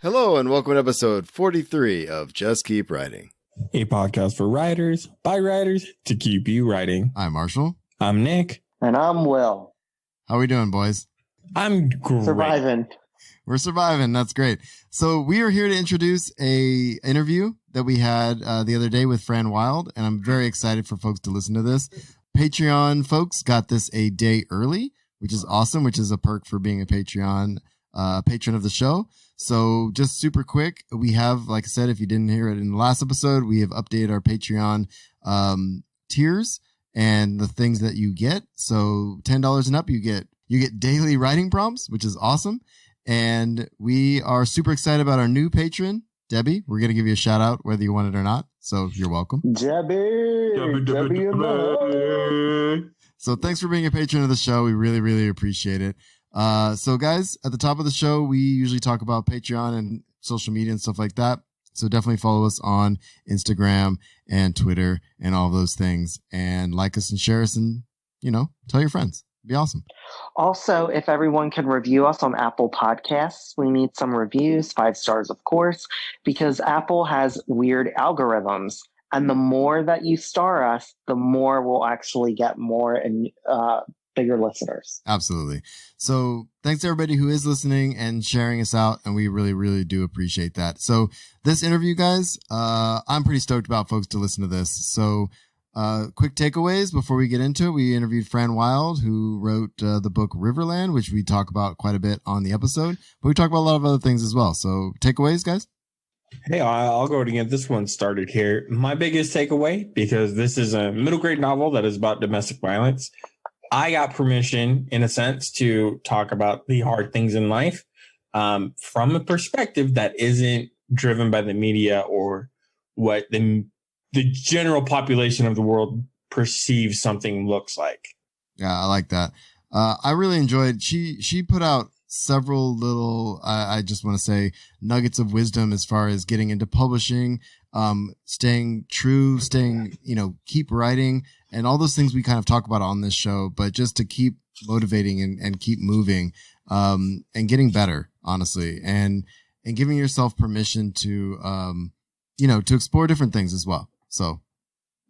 Hello and welcome to episode 43 of Just Keep Writing, a podcast for writers, by writers, to keep you writing. I'm Marshall. I'm Nick. And I'm Will. How we doing, boys? I'm great. Surviving. We're surviving. That's great. So we are here to introduce a interview that we had the other day with Fran Wilde, and I'm very excited for folks to listen to this. Patreon folks got this a day early, which is awesome, which is a perk for being a Patreon patron of the show. So just super quick, we have, like I said, if you didn't hear it in the last episode, we have updated our Patreon tiers and the things that you get. So $10 and up, you get daily writing prompts, which is awesome. And we are super excited about our new patron, Debbie. We're going to give you a shout out whether you want it or not. So you're welcome. Debbie. So thanks for being a patron of the show. We really, really appreciate it. So guys, at the top of the show, we usually talk about Patreon and social media and stuff like that. So definitely follow us on Instagram and Twitter and all those things, and like us and share us, and, tell your friends. It'd be awesome. Also, if everyone can review us on Apple Podcasts, we need some reviews, 5 stars, of course, because Apple has weird algorithms. And the more that you star us, the more we'll actually get more and bigger listeners. Absolutely. So thanks to everybody who is listening and sharing us out. And we really, really do appreciate that. So this interview, guys, I'm pretty stoked about folks to listen to this. So quick takeaways before we get into it. We interviewed Fran Wilde, who wrote the book Riverland, which we talk about quite a bit on the episode, but we talk about a lot of other things as well. So takeaways, guys? Hey, I'll go to get this one started here. My biggest takeaway, because this is a middle grade novel that is about domestic violence, I got permission, in a sense, to talk about the hard things in life from a perspective that isn't driven by the media or what the general population of the world perceives something looks like. Yeah, I like that. I really enjoyed, she put out several little, I just want to say, nuggets of wisdom as far as getting into publishing, staying true, keep writing, and all those things we kind of talk about on this show, but just to keep motivating and keep moving, and getting better, honestly, and giving yourself permission to, to explore different things as well. So,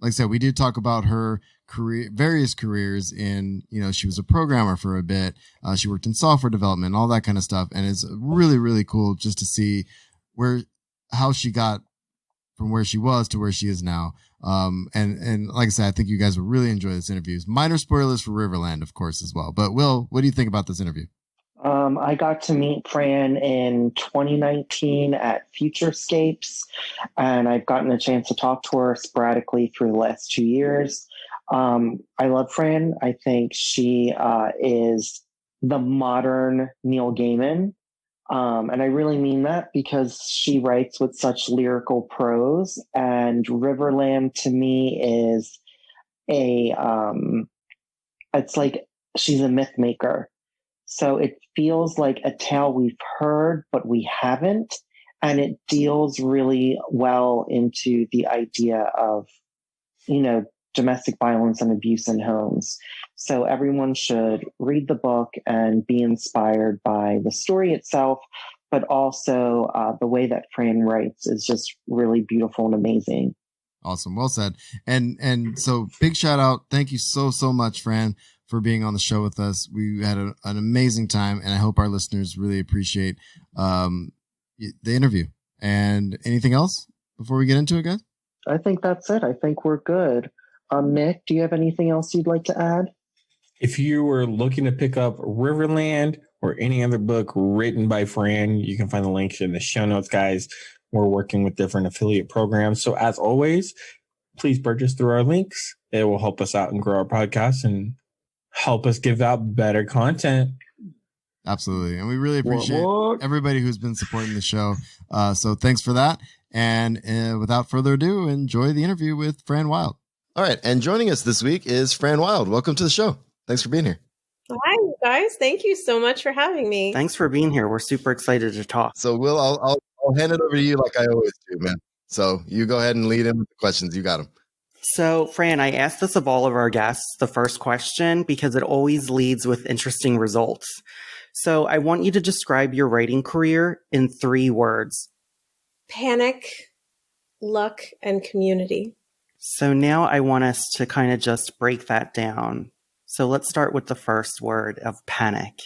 like I said, we did talk about her career, various careers in, she was a programmer for a bit. She worked in software development, all that kind of stuff. And it's really, really cool just to see how she got from where she was to where she is now. And like I said, I think you guys will really enjoy this interview. Minor spoilers for Riverland, of course, as well. But Will, what do you think about this interview? I got to meet Fran in 2019 at Futurescapes, and I've gotten a chance to talk to her sporadically through the last 2 years. I love Fran. I think she is the modern Neil Gaiman. And I really mean that because she writes with such lyrical prose, and Riverland to me is it's like she's a myth maker. So it feels like a tale we've heard, but we haven't. And it deals really well into the idea of, domestic violence and abuse in homes. So everyone should read the book and be inspired by the story itself, but also the way that Fran writes is just really beautiful and amazing. Awesome. Well said. And so big shout out. Thank you so much, Fran, for being on the show with us. We had an amazing time, and I hope our listeners really appreciate the interview. And anything else before we get into it, guys? I think that's it. I think we're good. Nick, do you have anything else you'd like to add? If you were looking to pick up Riverland or any other book written by Fran, you can find the links in the show notes, guys. We're working with different affiliate programs. So as always, please purchase through our links. It will help us out and grow our podcast and help us give out better content. Absolutely. And we really appreciate everybody who's been supporting the show. So thanks for that. And without further ado, enjoy the interview with Fran Wilde. All right. And joining us this week is Fran Wilde. Welcome to the show. Thanks for being here. Hi, you guys. Thank you so much for having me. Thanks for being here. We're super excited to talk. So, Will, I'll hand it over to you like I always do, man. So you go ahead and lead in with the questions. You got them. So, Fran, I asked this of all of our guests, the first question, because it always leads with interesting results. So I want you to describe your writing career in 3 words. Panic, luck, and community. So now I want us to kind of just break that down. So let's start with the first word of panic.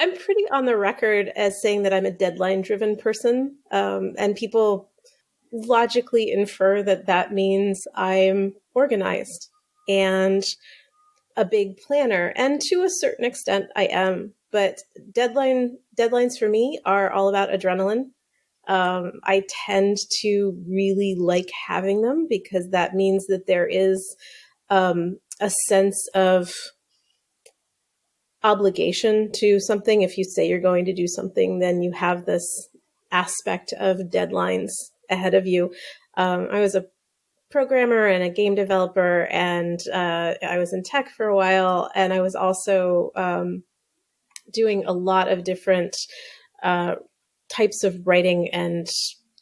I'm pretty on the record as saying that I'm a deadline-driven person, and people logically infer that that means I'm organized and a big planner, and to a certain extent I am. But deadlines for me are all about adrenaline. I tend to really like having them because that means that there is a sense of obligation to something. If you say you're going to do something, then you have this aspect of deadlines ahead of you. I was a programmer and a game developer, and I was in tech for a while, and I was also doing a lot of different types of writing and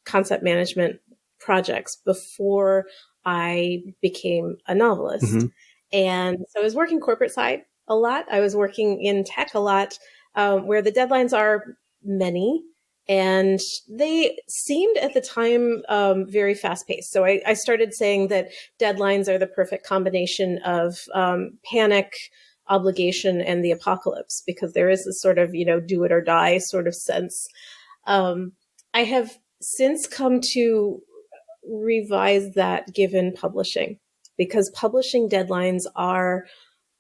concept management projects before I became a novelist. Mm-hmm. And so I was working corporate side a lot. I was working in tech a lot, where the deadlines are many, and they seemed at the time very fast paced. So I started saying that deadlines are the perfect combination of panic, obligation, and the apocalypse, because there is this sort of, do it or die sort of sense. I have since come to revise that given publishing, because publishing deadlines are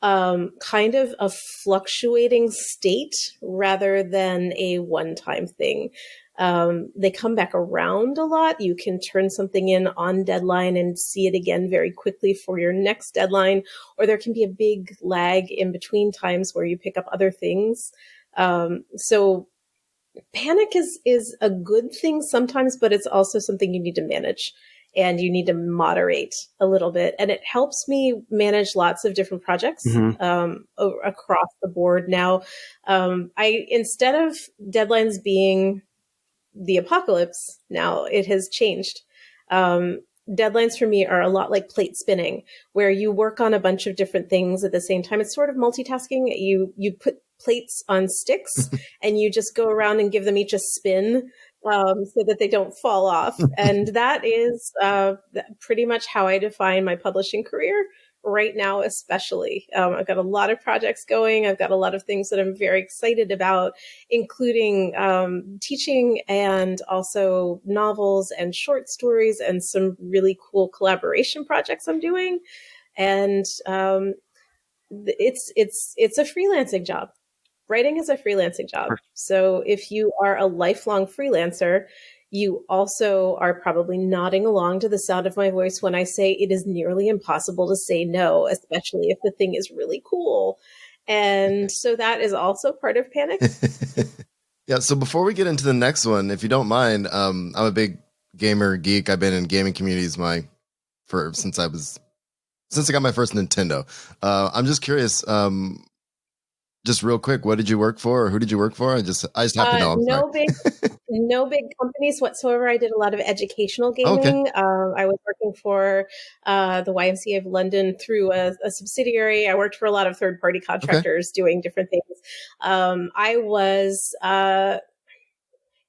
kind of a fluctuating state rather than a one-time thing. They come back around a lot. You can turn something in on deadline and see it again very quickly for your next deadline, or there can be a big lag in between times where you pick up other things. So panic is a good thing sometimes, but it's also something you need to manage. And you need to moderate a little bit. And it helps me manage lots of different projects across the board. Now, instead of deadlines being the apocalypse, now it has changed. Deadlines for me are a lot like plate spinning, where you work on a bunch of different things at the same time. It's sort of multitasking. You put plates on sticks and you just go around and give them each a spin, so that they don't fall off. And that is pretty much how I define my publishing career right now, especially. I've got a lot of projects going. I've got a lot of things that I'm very excited about, including teaching and also novels and short stories and some really cool collaboration projects I'm doing. And it's a freelancing job. Writing is a freelancing job. So if you are a lifelong freelancer, you also are probably nodding along to the sound of my voice when I say it is nearly impossible to say no, especially if the thing is really cool. And so that is also part of panic. Yeah. So before we get into the next one, if you don't mind, I'm a big gamer geek. I've been in gaming communities since I got my first Nintendo. I'm just curious. Just real quick, what did you work for, or who did you work for? I just have to know. No big companies whatsoever. I did a lot of educational gaming. Okay. I was working for the YMCA of London through a subsidiary. I worked for a lot of third-party contractors doing different things.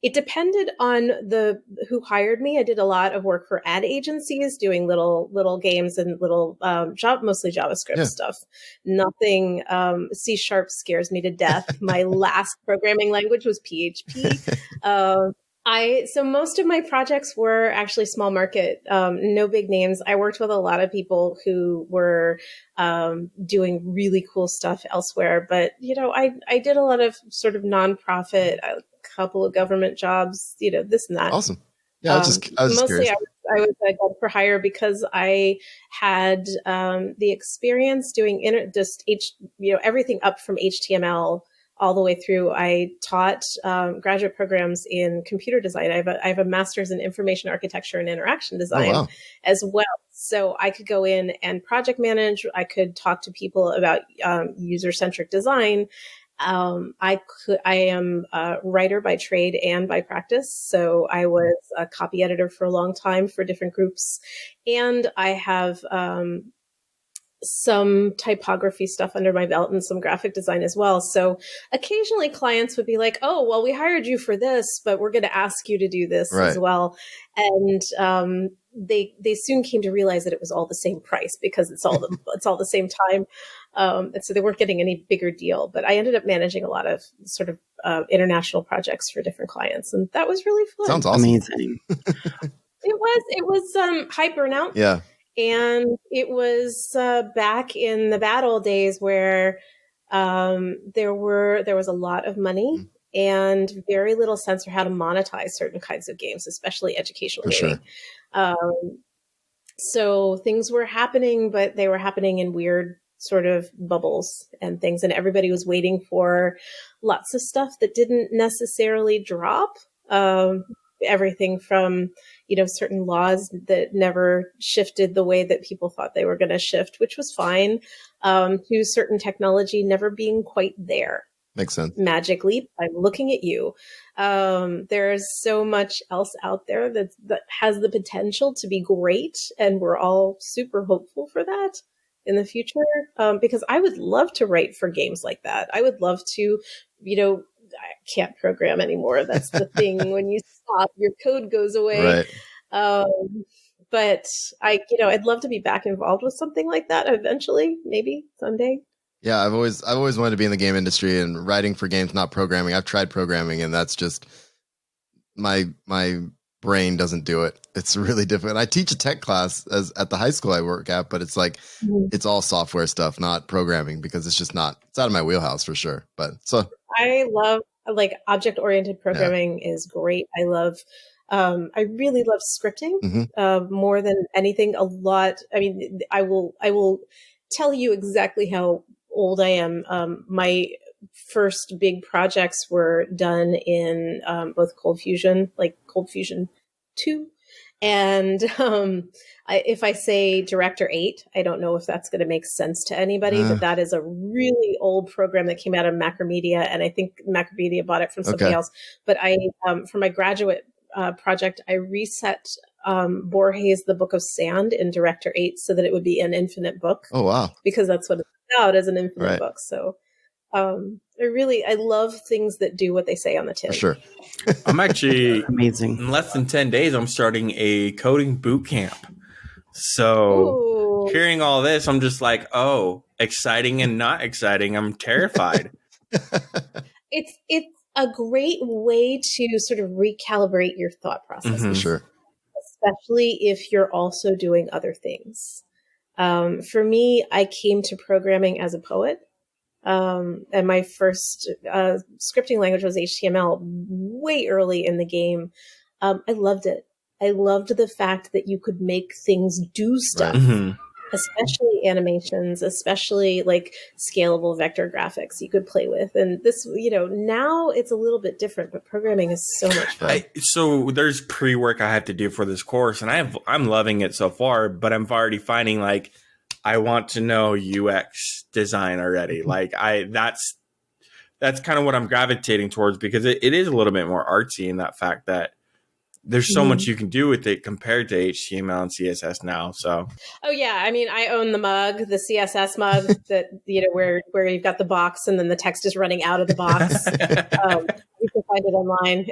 It depended on who hired me. I did a lot of work for ad agencies, doing little games and mostly JavaScript stuff. Nothing. C# scares me to death. My last programming language was PHP. So most of my projects were actually small market, no big names. I worked with a lot of people who were doing really cool stuff elsewhere. But I did a lot of sort of nonprofit. Couple of government jobs, this and that. Awesome. Yeah, I was mostly I was a gun for hire because I had the experience doing everything up from HTML all the way through. I taught graduate programs in computer design. I have a master's in information architecture and interaction design as well. So I could go in and project manage. I could talk to people about user-centric design. I am a writer by trade and by practice. So I was a copy editor for a long time for different groups. And I have some typography stuff under my belt and some graphic design as well. So occasionally clients would be like, oh, well, we hired you for this, but we're going to ask you to do this as well. And they soon came to realize that it was all the same price because it's all the same time. And so they weren't getting any bigger deal. But I ended up managing a lot of sort of international projects for different clients. And that was really fun. Sounds awesome. Amazing. It was high burnout. Yeah. And it was back in the bad old days where there was a lot of money and very little sense for how to monetize certain kinds of games, especially educational gaming. Sure. So things were happening, but they were happening in weird sort of bubbles and things, and everybody was waiting for lots of stuff that didn't necessarily drop. Everything from, certain laws that never shifted the way that people thought they were going to shift, which was fine, to certain technology never being quite there. Makes sense. Magic Leap, I'm looking at you. There's so much else out there that has the potential to be great, and we're all super hopeful for that in the future, because I would love to write for games like that. I would love to, I can't program anymore. That's the thing. When you stop, your code goes away. Right. But I'd love to be back involved with something like that eventually, maybe someday. Yeah, I've always wanted to be in the game industry and writing for games, not programming. I've tried programming, and that's just my brain doesn't do it. It's really difficult. I teach a tech class at the high school I work at, but it's like it's all software stuff, not programming, because it's just not. It's out of my wheelhouse for sure. But so I love object-oriented programming is great. I really love scripting more than anything. A lot. I mean, I will tell you exactly how old I am. My first big projects were done in both Cold Fusion, like Cold Fusion 2. And if I say Director 8, I don't know if that's going to make sense to anybody, but that is a really old program that came out of Macromedia, and I think Macromedia bought it from somebody else. But for my graduate project, I reset Borges' The Book of Sand in Director 8 so that it would be an infinite book. Oh, wow. Because that's what it's about, as an infinite book. So I love things that do what they say on the tin. For sure. I'm actually amazing. In less than 10 days, I'm starting a coding boot camp. So hearing all this, I'm just like, oh, exciting and not exciting. I'm terrified. It's a great way to sort of recalibrate your thought process. For sure. Especially if you're also doing other things. For me, I came to programming as a poet. And my first scripting language was HTML way early in the game. I loved it. I loved the fact that you could make things do stuff, especially animations, especially like scalable vector graphics you could play with. And this, now it's a little bit different, but programming is so much fun. So there's pre-work I have to do for this course, and I'm loving it so far, but I'm already finding like, I want to know UX design already. Like that's kind of what I'm gravitating towards, because it is a little bit more artsy in that fact that there's so much you can do with it compared to HTML and CSS now. So, oh yeah, I mean, I own the mug, the CSS mug that where you've got the box and then the text is running out of the box. You can find it online.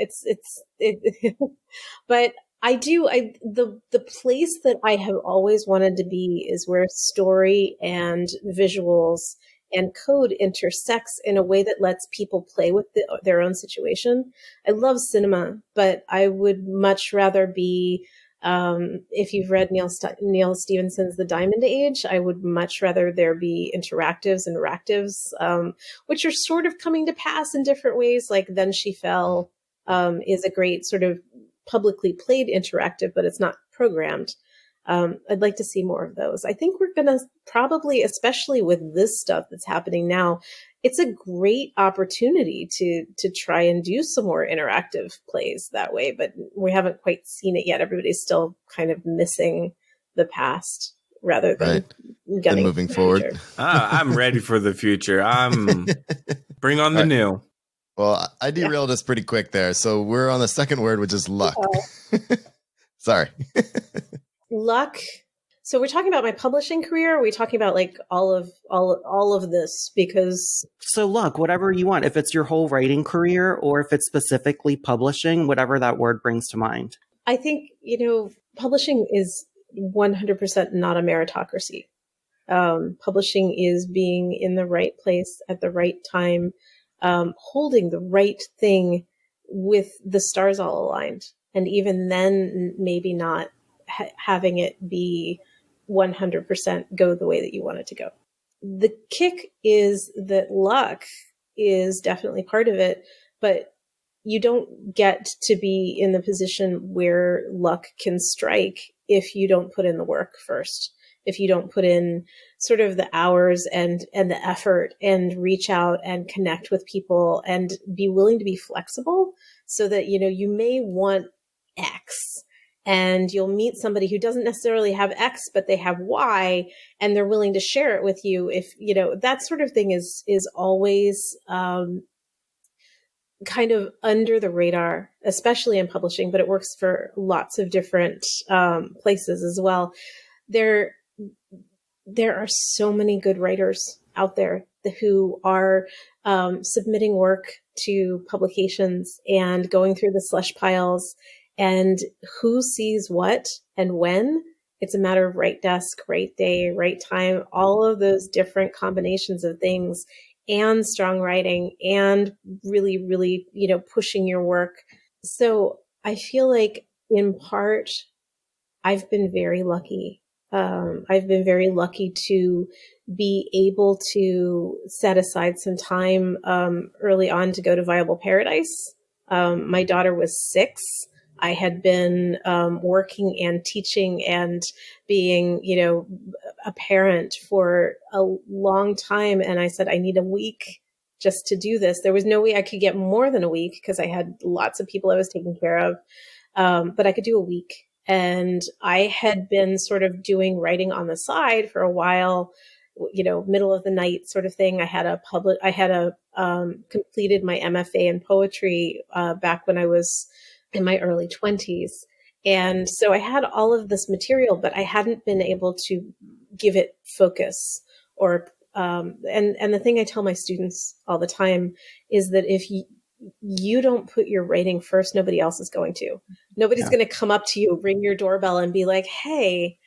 But the place that I have always wanted to be is where story and visuals and code intersects in a way that lets people play with their own situation. I love cinema, but I would much rather be, if you've read Neil Stephenson's The Diamond Age, I would much rather there be interactives and reactives, which are sort of coming to pass in different ways. Like Then She Fell is a great sort of publicly played interactive, but it's not programmed. I'd like to see more of those. I think we're going to probably, especially with this stuff that's happening now, it's a great opportunity to try and do some more interactive plays that way, but we haven't quite seen it yet. Everybody's still kind of missing the past rather than getting moving forward. I'm ready for the future. Bring on the new. Well, I derailed us pretty quick there. So we're on the second word, which is luck. Sorry. Luck. So we're talking about my publishing career. Or are we talking about like all of this? Because So look, whatever you want, if it's your whole writing career or if it's specifically publishing, whatever that word brings to mind. I think, publishing is 100% not a meritocracy. Publishing is being in the right place at the right time, holding the right thing with the stars all aligned. And even then, maybe not having it be 100% go the way that you want it to go. The kick is that luck is definitely part of it, but you don't get to be in the position where luck can strike if you don't put in the work first. If you don't put in sort of the hours and the effort and reach out and connect with people and be willing to be flexible so that, you may want X and you'll meet somebody who doesn't necessarily have X, but they have Y and they're willing to share it with you. If, that sort of thing is always, kind of under the radar, especially in publishing, but it works for lots of different places as well. There are so many good writers out there who are submitting work to publications and going through the slush piles, and who sees what and when. It's a matter of right desk, right day, right time, all of those different combinations of things, and strong writing and really, really, pushing your work. So I feel like in part, I've been very lucky. I've been very lucky to be able to set aside some time early on to go to Viable Paradise. My daughter was 6. I had been working and teaching and being, a parent for a long time. And I said, I need a week just to do this. There was no way I could get more than a week because I had lots of people I was taking care of. But I could do a week. And I had been sort of doing writing on the side for a while, middle of the night sort of thing. I had completed my MFA in poetry back when I was in my early 20s. And so I had all of this material, but I hadn't been able to give it focus or, and the thing I tell my students all the time is that if you don't put your writing first, nobody else is going to. Nobody's going to come up to you, ring your doorbell and be like, hey,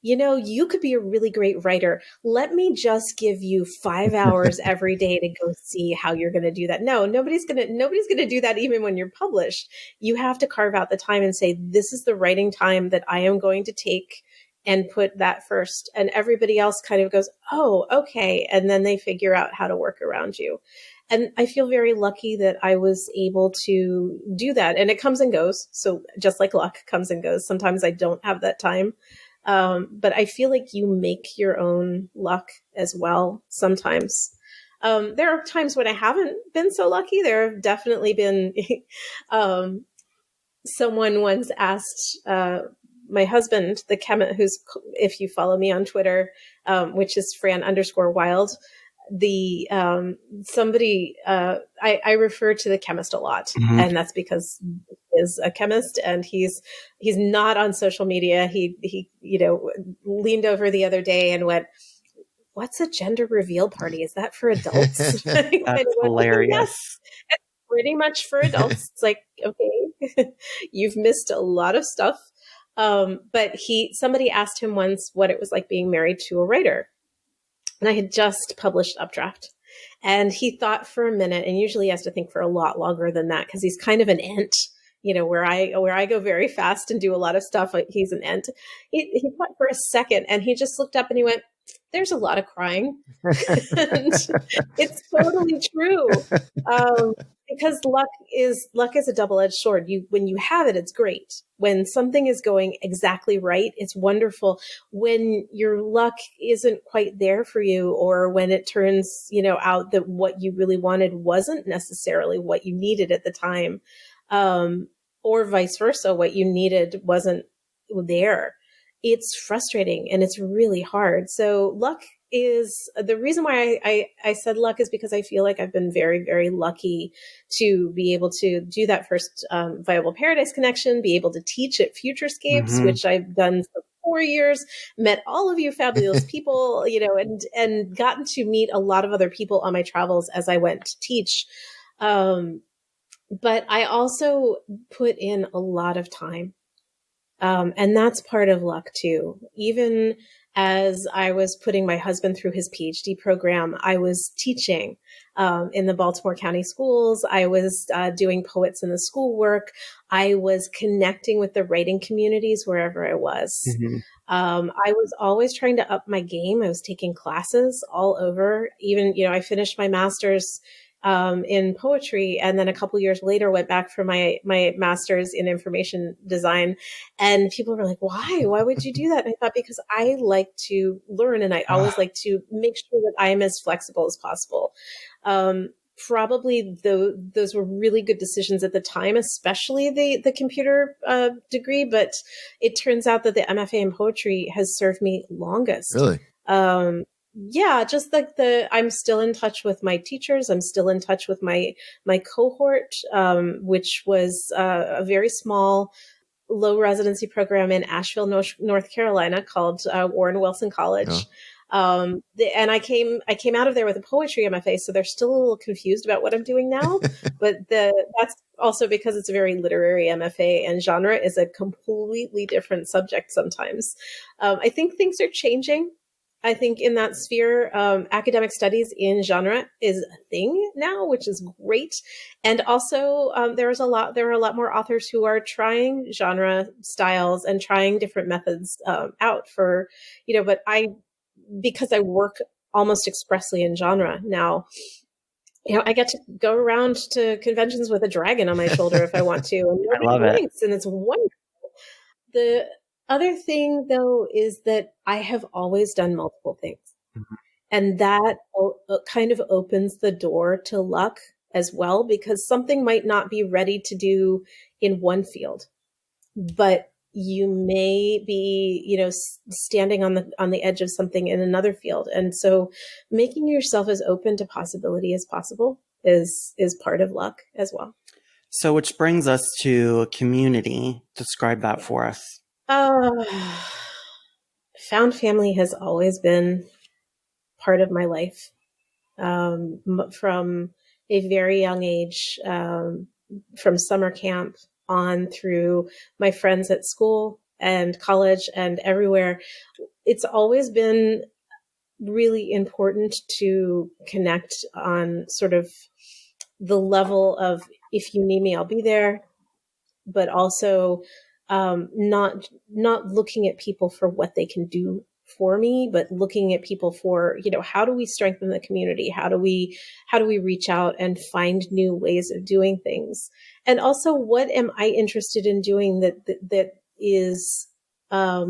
you could be a really great writer. Let me just give you 5 hours every day to go see how you're going to do that. No, nobody's going to do that even when you're published. You have to carve out the time and say, this is the writing time that I am going to take and put that first. And everybody else kind of goes, oh, okay. And then they figure out how to work around you. And I feel very lucky that I was able to do that. And it comes and goes. So just like luck comes and goes. Sometimes I don't have that time. But I feel like you make your own luck as well sometimes. There are times when I haven't been so lucky. There have definitely been someone once asked my husband, the chemist, who's, if you follow me on Twitter, which is Fran _Wilde, I refer to the chemist a lot, and that's because he is a chemist and he's not on social media. He leaned over the other day and went, "What's a gender reveal party? Is that for adults?" That's hilarious. Yes, it's pretty much for adults. It's like, okay, you've missed a lot of stuff. But somebody asked him once what it was like being married to a writer. And I had just published Updraft. And he thought for a minute, and usually he has to think for a lot longer than that because he's kind of an ant, where I go very fast and do a lot of stuff. He's an ant. He thought for a second and he just looked up and he went, "There's a lot of crying." And it's totally true. Because luck is a double-edged sword. When you have it, it's great. When something is going exactly right, it's wonderful. When your luck isn't quite there for you, or when it turns, out that what you really wanted wasn't necessarily what you needed at the time, or vice versa, what you needed wasn't there, it's frustrating and it's really hard. So luck is the reason why I said luck is because I feel like I've been very, very lucky to be able to do that first Viable Paradise connection, be able to teach at Futurescapes, which I've done for 4 years, met all of you fabulous people, and gotten to meet a lot of other people on my travels as I went to teach. But I also put in a lot of time. And that's part of luck too. Even as I was putting my husband through his PhD program, I was teaching in the Baltimore County schools. I was doing Poets in the Schoolwork. I was connecting with the writing communities wherever I was. Mm-hmm. I was always trying to up my game. I was taking classes all over. Even, I finished my master's in poetry, and then a couple years later went back for my master's in information design. And people were like, why would you do that? And I thought, because I like to learn, and I always like to make sure that I am as flexible as possible. Probably those were really good decisions at the time, especially the computer degree. But it turns out that the MFA in poetry has served me longest. Really? Yeah, just like I'm still in touch with my teachers. I'm still in touch with my cohort, which was a very small, low residency program in Asheville, North Carolina, called Warren Wilson College. Yeah. And I came out of there with a poetry MFA, so they're still a little confused about what I'm doing now. But that's also because it's a very literary MFA, and genre is a completely different subject sometimes. I think things are changing. I think in that sphere, academic studies in genre is a thing now, which is great. And also, there are a lot more authors who are trying genre styles and trying different methods out for, but because I work almost expressly in genre now, I get to go around to conventions with a dragon on my shoulder if I want to, and nobody blinks, and it's wonderful. The other thing, though, is that I have always done multiple things. Mm-hmm. And that kind of opens the door to luck as well, because something might not be ready to do in one field, but you may be, standing on the edge of something in another field. And so making yourself as open to possibility as possible is part of luck as well. So which brings us to community. Describe that for us. Found family has always been part of my life. From a very young age, from summer camp on through my friends at school and college and everywhere, it's always been really important to connect on sort of the level of, if you need me, I'll be there, but also not looking at people for what they can do for me, but looking at people for, how do we strengthen the community? How do we reach out and find new ways of doing things? And also, what am I interested in doing that is a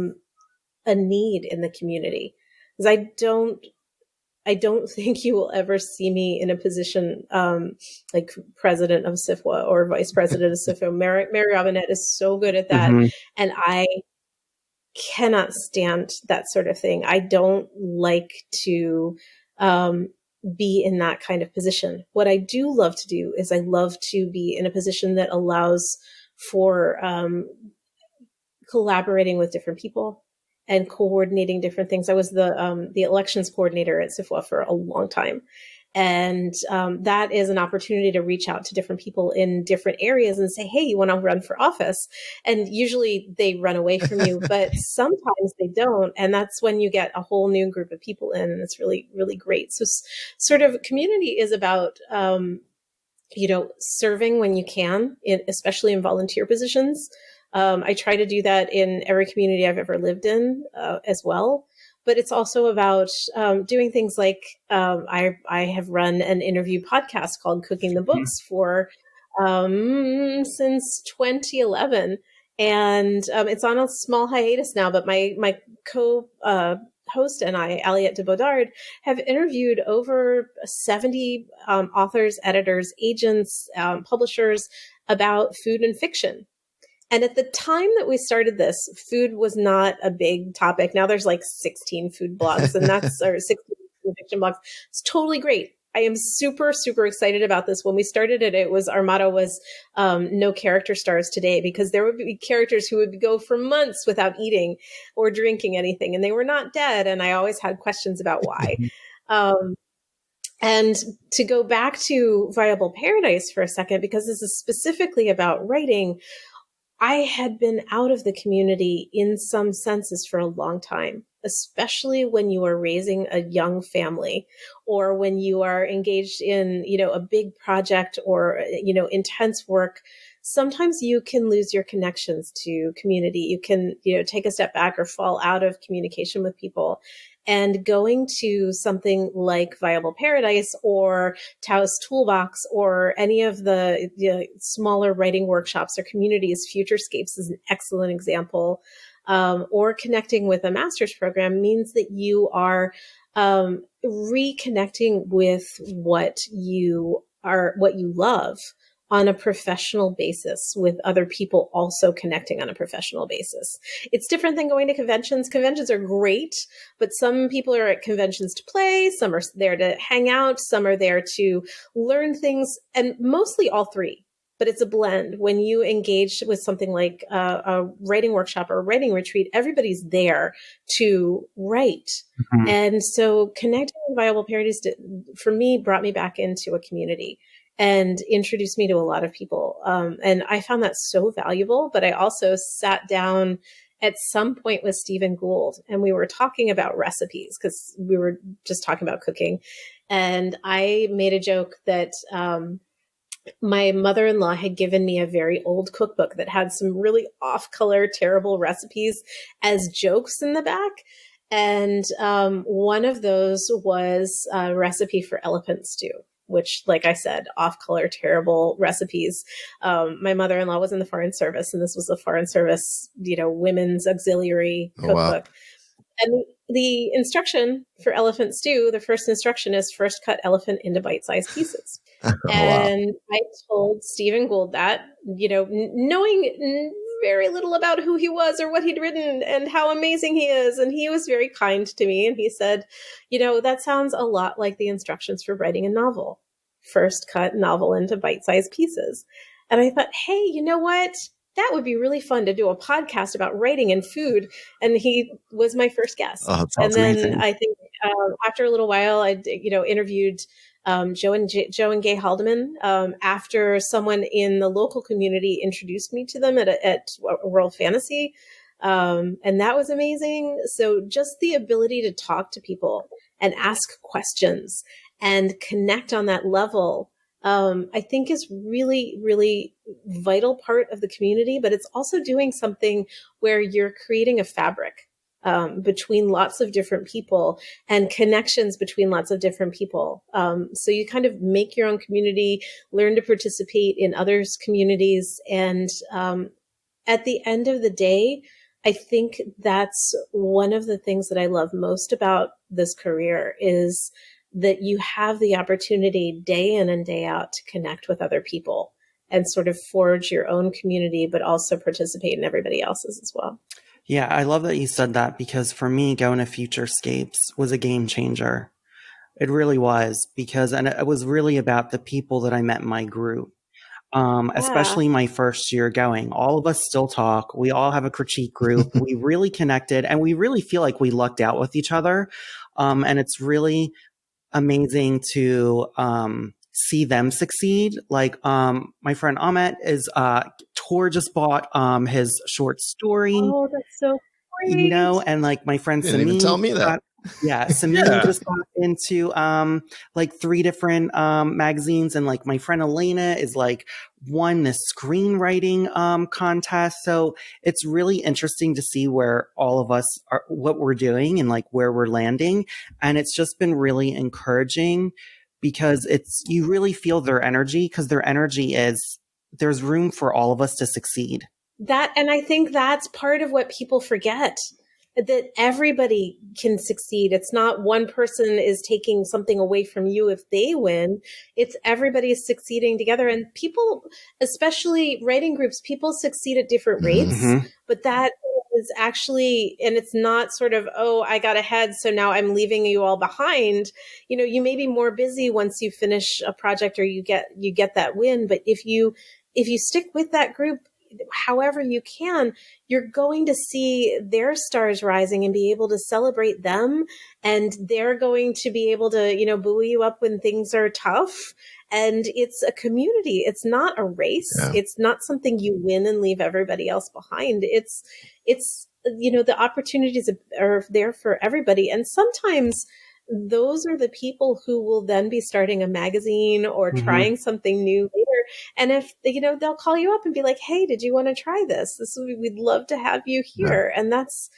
need in the community? Because I don't think you will ever see me in a position like president of SIFWA or vice president of SIFWA. Mary Robinette is so good at that. Mm-hmm. And I cannot stand that sort of thing. I don't like to be in that kind of position. What I do love to do is I love to be in a position that allows for collaborating with different people and coordinating different things. I was the elections coordinator at SIFWA for a long time. And that is an opportunity to reach out to different people in different areas and say, hey, you want to run for office? And usually they run away from you, but sometimes they don't. And that's when you get a whole new group of people in, and it's really, really great. So sort of community is about, serving when you can, especially in volunteer positions. I try to do that in every community I've ever lived in as well. But it's also about doing things like I have run an interview podcast called Cooking the Books for since 2011. And it's on a small hiatus now, but my co-host and I, Aliette de Baudard, have interviewed over 70 authors, editors, agents, publishers about food and fiction. And at the time that we started this, food was not a big topic. Now there's like 16 food blogs, and or 16 fiction blogs. It's totally great. I am super, super excited about this. When we started it, our motto was no character stars today, because there would be characters who would go for months without eating or drinking anything, and they were not dead. And I always had questions about why. And to go back to Viable Paradise for a second, because this is specifically about writing, I had been out of the community in some senses for a long time, especially when you are raising a young family, or when you are engaged in, a big project, or, intense work. Sometimes you can lose your connections to community. You can, take a step back or fall out of communication with people. And going to something like Viable Paradise or Taoist Toolbox or any of the smaller writing workshops or communities, Futurescapes is an excellent example, or connecting with a master's program, means that you are reconnecting with what you love on a professional basis, with other people also connecting on a professional basis. It's different than going to conventions. Conventions are great, but some people are at conventions to play, some are there to hang out, some are there to learn things, and mostly all three. But it's a blend. When you engage with something like a writing workshop or a writing retreat, everybody's there to write. Mm-hmm. And so connecting with Viable Paradise, for me, brought me back into a community and introduced me to a lot of people. And I found that so valuable. But I also sat down at some point with Stephen Gould, and we were talking about recipes, because we were just talking about cooking. And I made a joke that my mother-in-law had given me a very old cookbook that had some really off-color, terrible recipes as jokes in the back. And one of those was a recipe for elephant stew, which, like I said, off-color, terrible recipes. My mother-in-law was in the Foreign Service, and this was the Foreign Service, women's auxiliary cookbook. Oh, wow. And the instruction for elephant stew, the first instruction is first cut elephant into bite-sized pieces. And wow. I told Stephen Gould that, knowing very little about who he was or what he'd written and how amazing he is. And he was very kind to me. And he said, that sounds a lot like the instructions for writing a novel. First cut novel into bite-sized pieces. And I thought, hey, you know what? That would be really fun to do a podcast about writing and food. And he was my first guest. Oh, that sounds amazing. I think after a little while, I interviewed Joe and Gay Haldeman after someone in the local community introduced me to them at World Fantasy. And that was amazing. So just the ability to talk to people and ask questions and connect on that level, I think is really, really vital part of the community, but it's also doing something where you're creating a fabric between lots of different people and connections between lots of different people. So you kind of make your own community, learn to participate in others' communities. And at the end of the day, I think that's one of the things that I love most about this career, is that you have the opportunity day in and day out to connect with other people and sort of forge your own community, but also participate in everybody else's as well. Yeah, I love that you said that, because for me, going to Futurescapes was a game changer. It really was, and it was really about the people that I met in my group, especially my first year going. All of us still talk. We all have a critique group. We really connected, and we really feel like we lucked out with each other. And it's really amazing to see them succeed. Like my friend Ahmet is Tor just bought his short story. Oh, that's so great. And like my friend Samin didn't even tell me that. Samin just got into like 3 different magazines, and like my friend Elena is like won this screenwriting contest. So it's really interesting to see where all of us are, what we're doing, and like where we're landing. And it's just been really encouraging, because you really feel their energy, because their energy is, there's room for all of us to succeed. And I think that's part of what people forget, that everybody can succeed. It's not one person is taking something away from you if they win. It's everybody is succeeding together. And people, especially writing groups, people succeed at different rates, but that is actually, and it's not sort of, oh, I got ahead, so now I'm leaving you all behind. You may be more busy once you finish a project or you get that win. But if you stick with that group, however you can, you're going to see their stars rising and be able to celebrate them. And they're going to be able to, buoy you up when things are tough. And it's a community. It's not a race. Yeah. It's not something you win and leave everybody else behind. It's the opportunities are there for everybody. And sometimes those are the people who will then be starting a magazine or trying something new later. And if, they'll call you up and be like, hey, did you want to try this? We'd love to have you here. Yeah. And that's,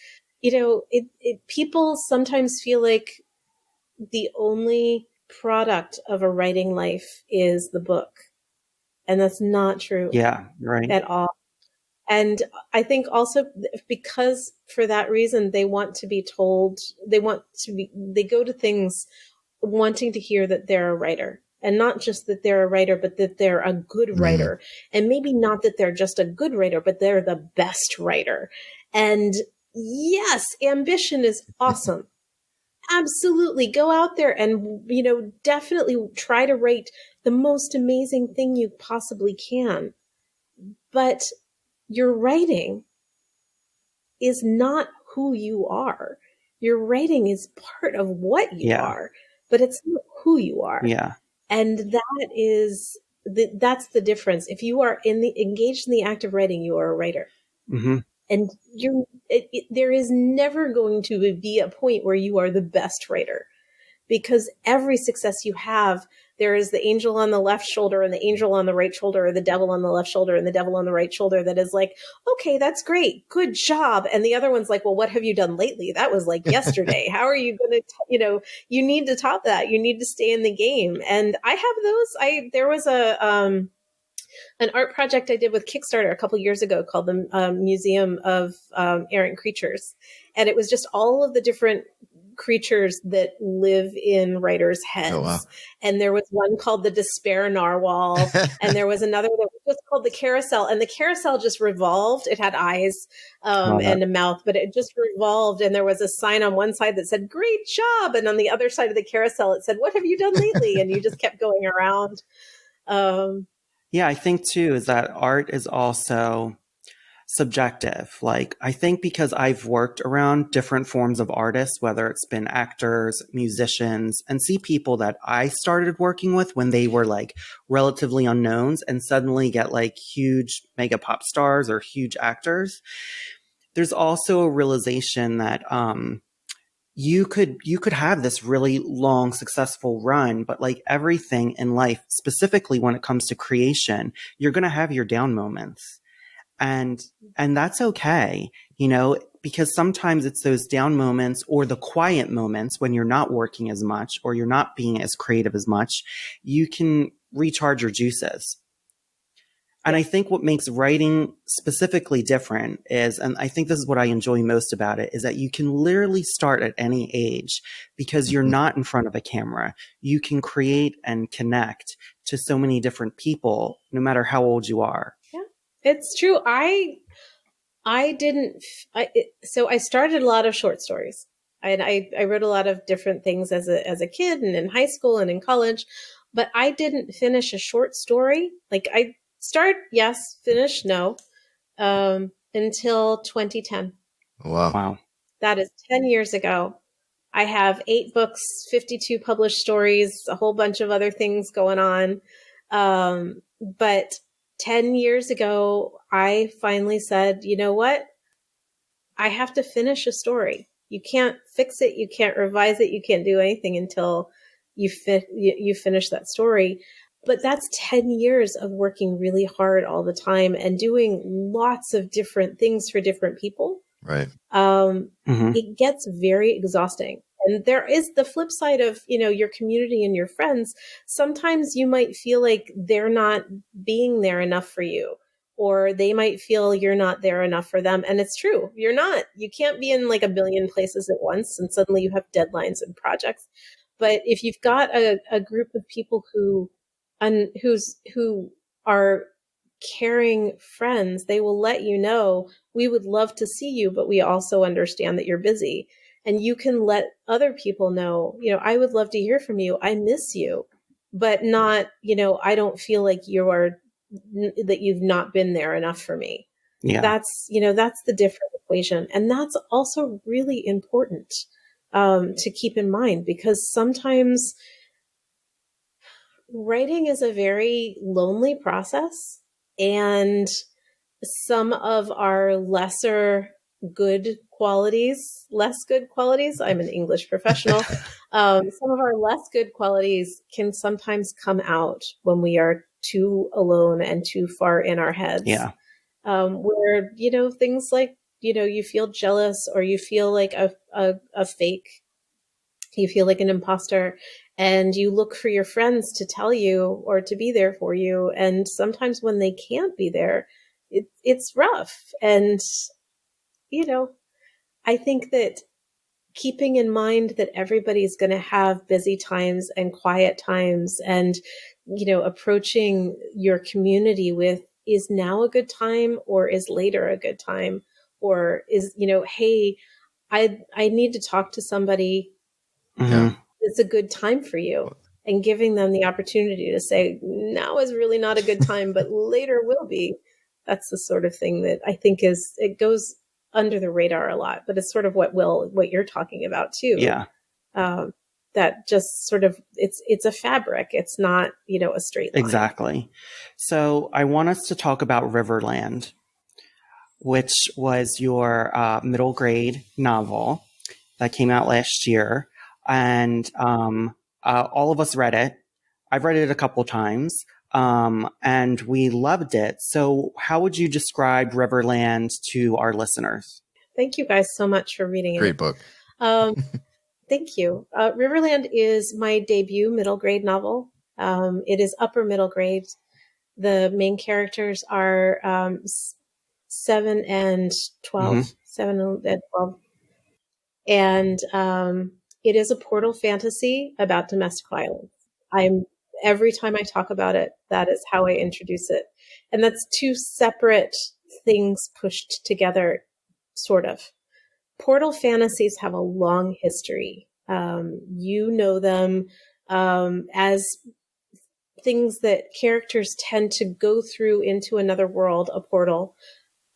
people sometimes feel like the only product of a writing life is the book. And that's not true. Yeah, right. At all. And I think also because for that reason, they want to be told, they go to things wanting to hear that they're a writer, and not just that they're a writer, but that they're a good writer. And maybe not that they're just a good writer, but they're the best writer. And yes, ambition is awesome. Absolutely. Go out there and, definitely try to write the most amazing thing you possibly can. But your writing is not who you are. Your writing is part of what you are, but it's not who you are. Yeah. And that's the difference. If you are engaged in the act of writing, you are a writer. Mm-hmm. And there is never going to be a point where you are the best writer, because every success you have, there is the angel on the left shoulder and the angel on the right shoulder, or the devil on the left shoulder and the devil on the right shoulder that is like, okay, that's great. Good job. And the other one's like, well, what have you done lately? That was like yesterday. How are you going to, you need to top that. You need to stay in the game. And I have those. There was an art project I did with Kickstarter a couple years ago called the Museum of Errant Creatures. And it was just all of the different creatures that live in writers' heads. Oh, wow. And there was one called the Despair Narwhal. And there was another that was just called the Carousel. And the carousel just revolved. It had eyes and a mouth, but it just revolved. And there was a sign on one side that said, great job. And on the other side of the carousel, it said, what have you done lately? And you just kept going around. Yeah, I think too is that art is also subjective. Like, I think because I've worked around different forms of artists, whether it's been actors, musicians, and see people that I started working with when they were like relatively unknowns and suddenly get like huge mega pop stars or huge actors. There's also a realization that you could have this really long, successful run, but like everything in life, specifically when it comes to creation, you're going to have your down moments. And that's okay, because sometimes it's those down moments or the quiet moments when you're not working as much or you're not being as creative as much, you can recharge your juices. And I think what makes writing specifically different is, and I think this is what I enjoy most about it, is that you can literally start at any age because you're not in front of a camera. You can create and connect to so many different people, no matter how old you are. Yeah, it's true. So I started a lot of short stories. And I wrote a lot of different things as a kid and in high school and in college, but I didn't finish a short story. Like start, yes, finish, no, until 2010. Wow. That is 10 years ago. I have 8 books, 52 published stories, a whole bunch of other things going on. But 10 years ago, I finally said, you know what? I have to finish a story. You can't fix it. You can't revise it. You can't do anything until you finish that story. But that's 10 years of working really hard all the time and doing lots of different things for different people. Right. It gets very exhausting. And there is the flip side of, your community and your friends. Sometimes you might feel like they're not being there enough for you, or they might feel you're not there enough for them. And it's true. You're not. You can't be in like a billion places at once and suddenly you have deadlines and projects. But if you've got a group of people who are caring friends. They will let you know, we would love to see you, but we also understand that you're busy. And you can let other people know, I would love to hear from you. I miss you, but not, I don't feel like that you've not been there enough for me. Yeah. That's the different equation. And that's also really important to keep in mind, because sometimes writing is a very lonely process, and some of our less good qualities, I'm an English professional, some of our less good qualities can sometimes come out when we are too alone and too far in our heads. Yeah. Where, things like, you feel jealous, or you feel like a fake, you feel like an imposter, and you look for your friends to tell you or to be there for you. And sometimes when they can't be there, it's rough. And, I think that keeping in mind that everybody's going to have busy times and quiet times, and, approaching your community with, is now a good time, or is later a good time, or is, hey, I need to talk to somebody. Mm-hmm. It's a good time for you, and giving them the opportunity to say, now is really not a good time, but later will be. That's the sort of thing that I think it goes under the radar a lot, but it's sort of what you're talking about too. Yeah. That just sort of, it's a fabric. It's not, a straight line. Exactly. So I want us to talk about Riverland, which was your middle grade novel that came out last year. And all of us read it. I've read it a couple times, and we loved it. So how would you describe Riverland to our listeners? Thank you guys so much for reading it. Great book. Thank you. Riverland is my debut middle grade novel. It is upper middle grade. The main characters are 7 and 12. Mm-hmm. 7 and 12. And it is a portal fantasy about domestic violence. Every time I talk about it, that is how I introduce it. And that's two separate things pushed together, sort of. Portal fantasies have a long history. You know them as things that characters tend to go through into another world, a portal.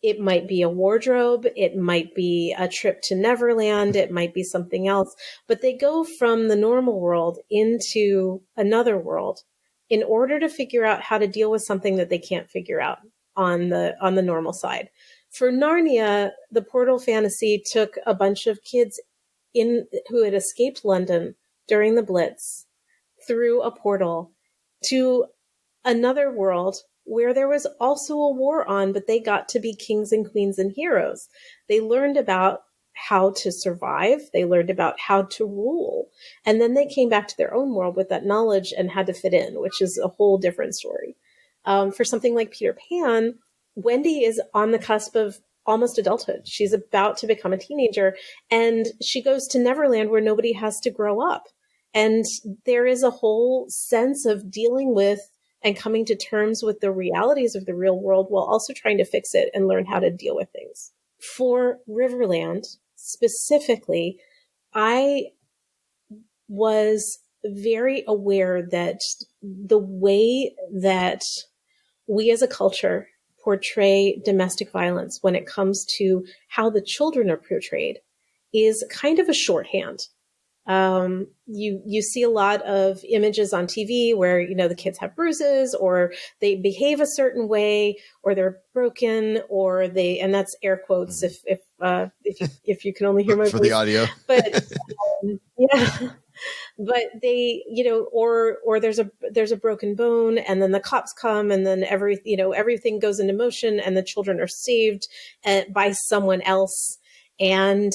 It might be a wardrobe. It might be a trip to Neverland. It might be something else. But they go from the normal world into another world in order to figure out how to deal with something that they can't figure out on the normal side. For Narnia, the portal fantasy took a bunch of kids who had escaped London during the Blitz through a portal to another world where there was also a war on, but they got to be kings and queens and heroes. They learned about how to survive. They learned about how to rule. And then they came back to their own world with that knowledge and had to fit in, which is a whole different story. For something like Peter Pan, Wendy is on the cusp of almost adulthood. She's about to become a teenager, and she goes to Neverland where nobody has to grow up. And there is a whole sense of dealing with and coming to terms with the realities of the real world while also trying to fix it and learn how to deal with things. For Riverland specifically, I was very aware that the way that we as a culture portray domestic violence when it comes to how the children are portrayed is kind of a shorthand. You see a lot of images on TV where, the kids have bruises, or they behave a certain way, or they're broken, and that's air quotes if you can only hear my for voice. the audio. But yeah, but they, or there's a broken bone, and then the cops come, and then everything goes into motion, and the children are saved by someone else. And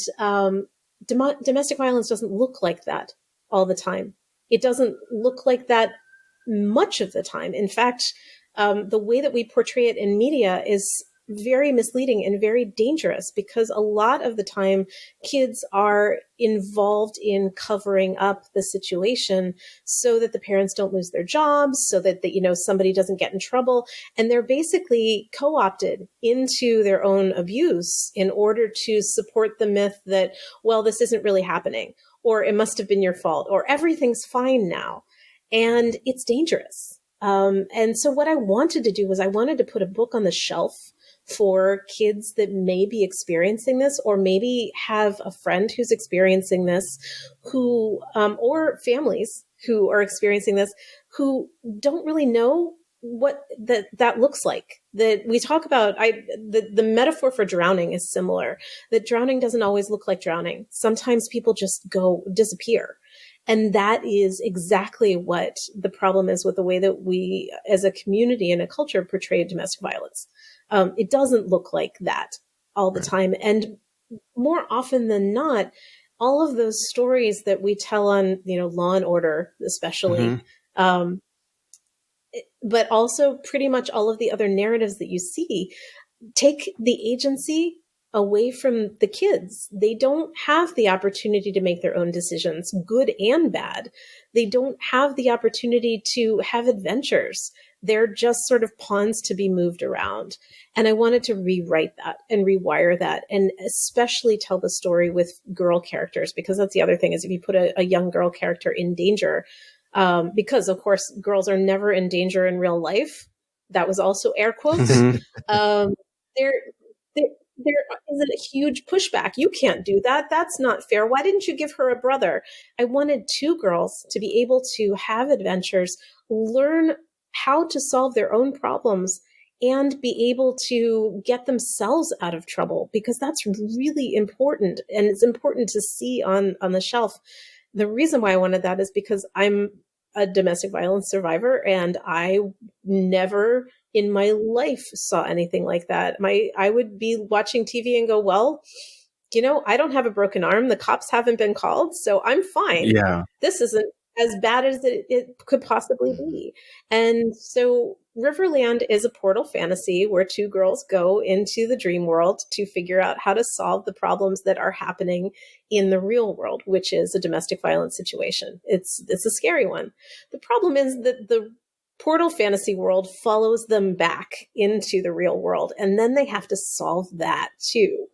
domestic violence doesn't look like that all the time. It doesn't look like that much of the time. In fact, the way that we portray it in media is very misleading and very dangerous, because a lot of the time kids are involved in covering up the situation so that the parents don't lose their jobs, so that somebody doesn't get in trouble. And they're basically co-opted into their own abuse in order to support the myth that, well, this isn't really happening, or it must have been your fault, or everything's fine now. And it's dangerous. And so what I wanted to do was I wanted to put a book on the shelf for kids that may be experiencing this, or maybe have a friend who's experiencing this, who, or families who are experiencing this, who don't really know what that looks like. That we talk about, the metaphor for drowning is similar, that drowning doesn't always look like drowning. Sometimes people just disappear. And that is exactly what the problem is with the way that we as a community and a culture portray domestic violence. It doesn't look like that all the time. And more often than not, all of those stories that we tell on, Law and Order, especially, but also pretty much all of the other narratives that you see, take the agency away from the kids. They don't have the opportunity to make their own decisions, good and bad. They don't have the opportunity to have adventures. They're just sort of pawns to be moved around. And I wanted to rewrite that and rewire that, and especially tell the story with girl characters, because that's the other thing, is if you put a young girl character in danger, because of course girls are never in danger in real life. That was also air quotes. There isn't a huge pushback. You can't do that. That's not fair. Why didn't you give her a brother? I wanted two girls to be able to have adventures, learn how to solve their own problems, and be able to get themselves out of trouble, because that's really important. And it's important to see on the shelf. The reason why I wanted that is because I'm a domestic violence survivor, and I never in my life saw anything like that. I would be watching TV and go, well, I don't have a broken arm. The cops haven't been called, so I'm fine. Yeah. This isn't as bad as it could possibly be. And so Riverland is a portal fantasy where two girls go into the dream world to figure out how to solve the problems that are happening in the real world, which is a domestic violence situation. It's a scary one. The problem is that the portal fantasy world follows them back into the real world, and then they have to solve that too.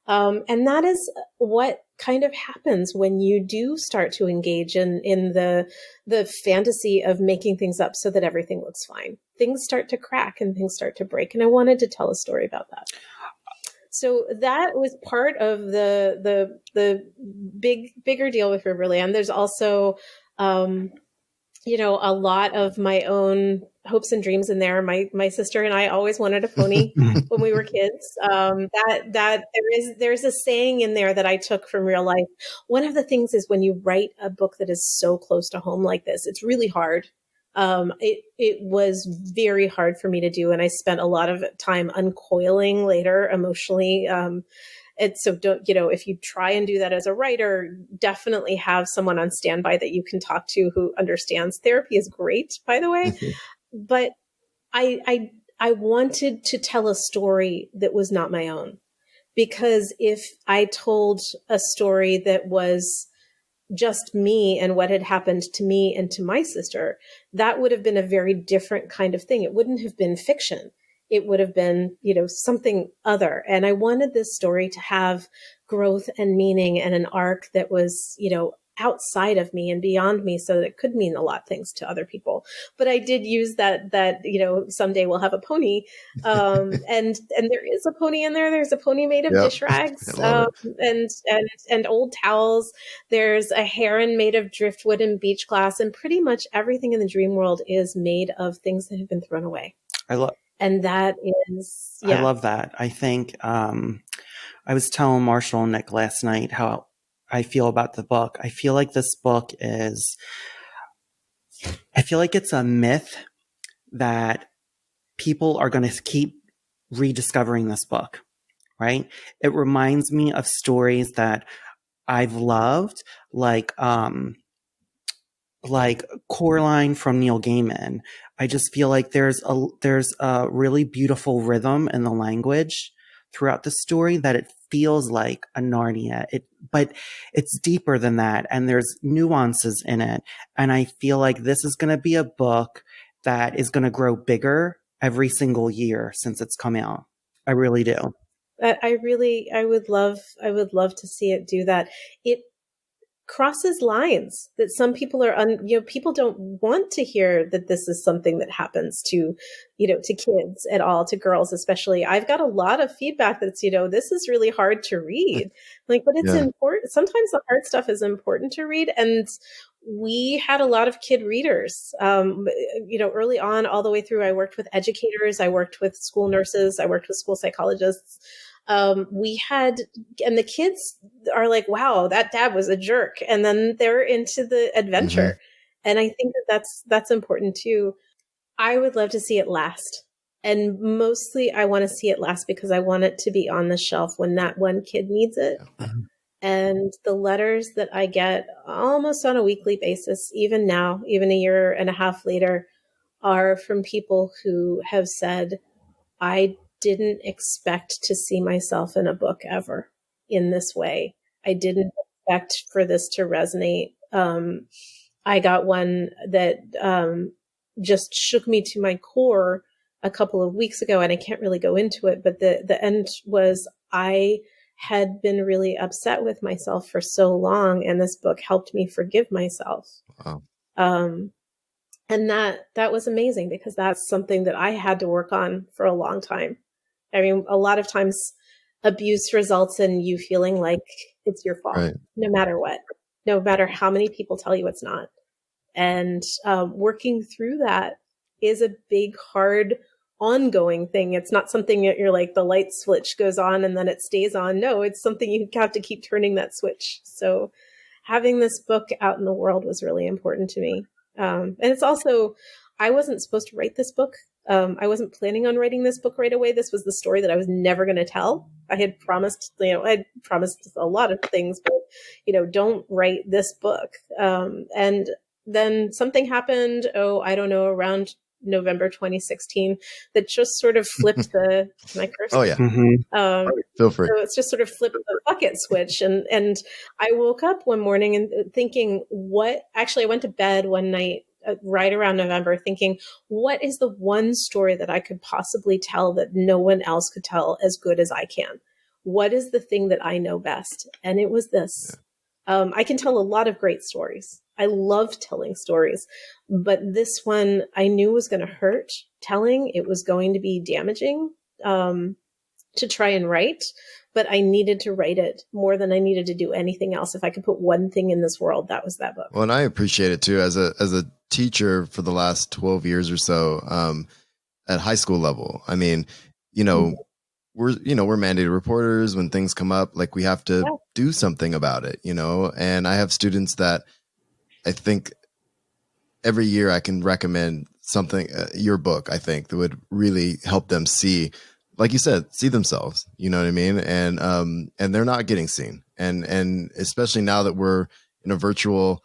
And that is what kind of happens when you do start to engage in the fantasy of making things up so that everything looks fine. Things start to crack and things start to break. And I wanted to tell a story about that. So that was part of the bigger deal with Riverland. There's also, a lot of my own hopes and dreams in there. My sister and I always wanted a pony when we were kids. That there's a saying in there that I took from real life. One of the things is, when you write a book that is so close to home like this, it's really hard. It was very hard for me to do, and I spent a lot of time uncoiling later emotionally. So don't, if you try and do that as a writer, definitely have someone on standby that you can talk to who understands. Therapy is great, by the way. But I wanted to tell a story that was not my own, because if I told a story that was just me and what had happened to me and to my sister, that would have been a very different kind of thing. It wouldn't have been fiction. It would have been, something other. And I wanted this story to have growth and meaning and an arc that was, outside of me and beyond me, so that it could mean a lot of things to other people. But I did use that someday we'll have a pony. And there is a pony in there. There's a pony made of dish rags, and old towels. There's a heron made of driftwood and beach glass, and pretty much everything in the dream world is made of things that have been thrown away. And that is, I love that. I think I was telling Marshall and Nick last night how I feel about the book. I feel like this book it's a myth that people are going to keep rediscovering this book, right? It reminds me of stories that I've loved, like Coraline from Neil Gaiman, I just feel like there's a really beautiful rhythm in the language throughout the story that it feels like a Narnia. But it's deeper than that, and there's nuances in it. And I feel like this is going to be a book that is going to grow bigger every single year since it's come out. I really do. I would love to see it do that. It crosses lines that some people are people don't want to hear that this is something that happens to to kids at all, to girls especially. I've got a lot of feedback that's this is really hard to read, like, but it's important. Sometimes the hard stuff is important to read, and we had a lot of kid readers early on, all the way through. I worked with educators, I worked with school nurses, I worked with school psychologists. And the kids are like, wow, that dad was a jerk. And then they're into the adventure. And I think that's important too. I would love to see it last. And mostly I want to see it last because I want it to be on the shelf when that one kid needs it. And the letters that I get almost on a weekly basis, even now, even a year and a half later, are from people who have said, I didn't expect to see myself in a book ever in this way. I didn't expect for this to resonate. I got one that just shook me to my core a couple of weeks ago, and I can't really go into it, but the end was, I had been really upset with myself for so long, and this book helped me forgive myself. Wow. And that was amazing, because that's something that I had to work on for a long time. I mean, a lot of times abuse results in you feeling like it's your fault, right, no matter what, no matter how many people tell you it's not. And working through that is a big, hard, ongoing thing. It's not something that you're like, the light switch goes on and then it stays on. No, it's something you have to keep turning that switch. So having this book out in the world was really important to me. And it's also, I wasn't supposed to write this book. I wasn't planning on writing this book right away. This was the story that I was never going to tell. I had promised, I had promised a lot of things, but, don't write this book. And then something happened, I don't know, around November 2016, that just sort of flipped the, can I curse? Oh yeah. Feel free. So it's just sort of flipped the bucket switch. And I woke up one morning and thinking, actually I went to bed one night right around November thinking, what is the one story that I could possibly tell that no one else could tell as good as I can? What is the thing that I know best? And it was this. Yeah. I can tell a lot of great stories. I love telling stories, but this one I knew was going to hurt telling. It was going to be damaging to try and write, but I needed to write it more than I needed to do anything else. If I could put one thing in this world, that was that book. Well, and I appreciate it too. As a teacher for the last 12 years or so, at high school level, I mean, we're mandated reporters. When things come up, like, we have to do something about it, and I have students that I think every year I can recommend something, your book, I think, that would really help them see, like you said, see themselves, you know what I mean? And they're not getting seen. And especially now that we're in a virtual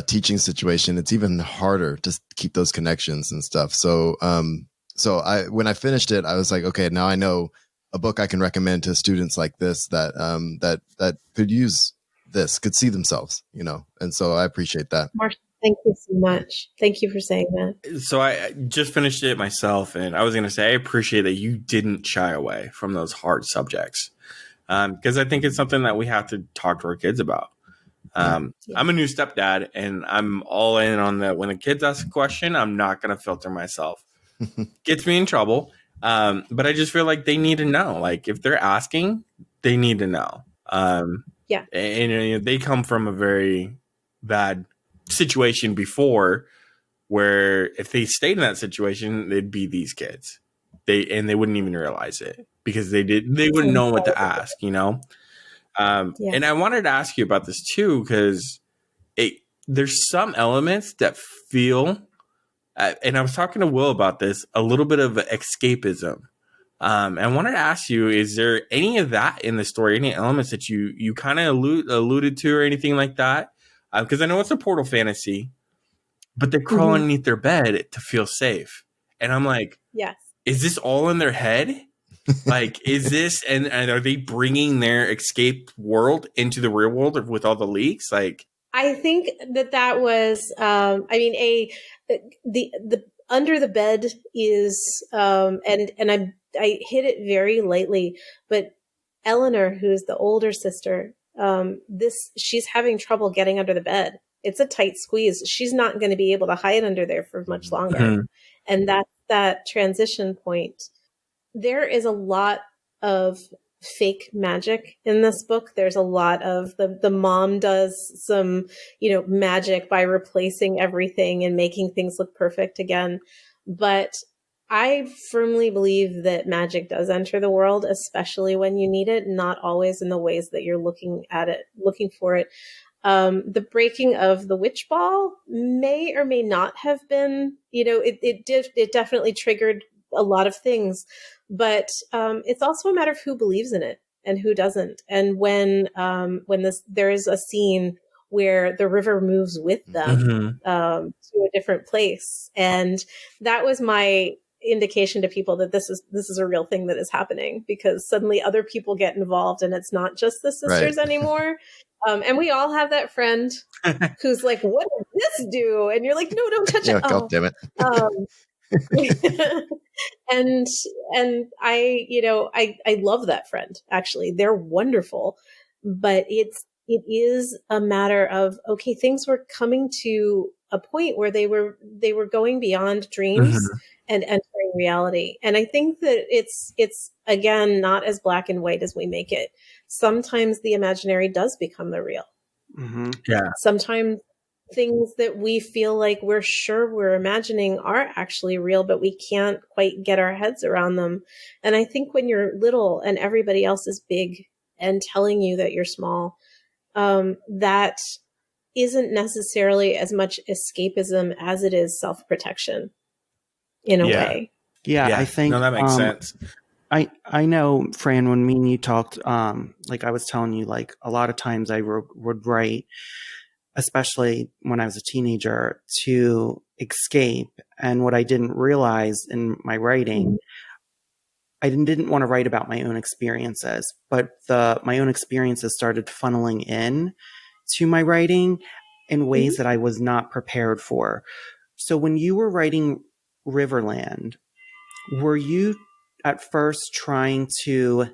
teaching situation, it's even harder to keep those connections and stuff. So when I finished it, I was like, okay, now I know a book I can recommend to students like this that could use this, could see themselves, and so I appreciate that. Marshall, thank you so much. Thank you for saying that. So I just finished it myself, and I was going to say, I appreciate that you didn't shy away from those hard subjects, because I think it's something that we have to talk to our kids about. I'm a new stepdad, and I'm all in on that. When the kids ask a question, I'm not going to filter myself. Gets me in trouble. But I just feel like they need to know, like, if they're asking, they need to know. And they come from a very bad situation before, where if they stayed in that situation, they'd be these kids. They wouldn't even realize it, because they wouldn't know what to ask, And I wanted to ask you about this too, because there's some elements that feel, and I was talking to Will about this, a little bit of escapism. I wanted to ask you, is there any of that in the story, any elements that you kind of alluded to or anything like that? Because I know it's a portal fantasy, but they crawl underneath their bed to feel safe. And I'm like, Yes. is this all in their head? Like, is this, and are they bringing their escape world into the real world with all the leaks? Like, I think that was, the under the bed is, and I hit it very lightly, but Eleanor, who's the older sister, she's having trouble getting under the bed. It's a tight squeeze. She's not going to be able to hide under there for much longer. Mm-hmm. And that's that transition point. There is a lot of fake magic in this book. There's a lot of the mom does some, magic by replacing everything and making things look perfect again. But I firmly believe that magic does enter the world, especially when you need it, not always in the ways that you're looking for it. The breaking of the witch ball may or may not have been, it definitely triggered a lot of things, but it's also a matter of who believes in it and who doesn't. And when there is a scene where the river moves with them to a different place, and that was my indication to people that this is a real thing that is happening, because suddenly other people get involved and it's not just the sisters anymore. And we all have that friend who's like, what does this do? And you're like, no, don't touch it. God damn it. And I love that friend. Actually, they're wonderful, but it is a matter of, okay, things were coming to a point where they were going beyond dreams and entering reality. And I think that it's again, not as black and white as we make it. Sometimes the imaginary does become the real. Mm-hmm. Yeah. Sometimes things that we feel like we're sure we're imagining are actually real, but we can't quite get our heads around them. And I think when you're little and everybody else is big and telling you that you're small, that isn't necessarily as much escapism as it is self-protection in a way. Yeah, I think that makes sense. I know, Fran, when me and you talked, like I was telling you, like a lot of times I would write, especially when I was a teenager, to escape. And what I didn't realize in my writing, I didn't want to write about my own experiences, but my own experiences started funneling in to my writing in ways that I was not prepared for. So when you were writing Riverland, were you at first trying to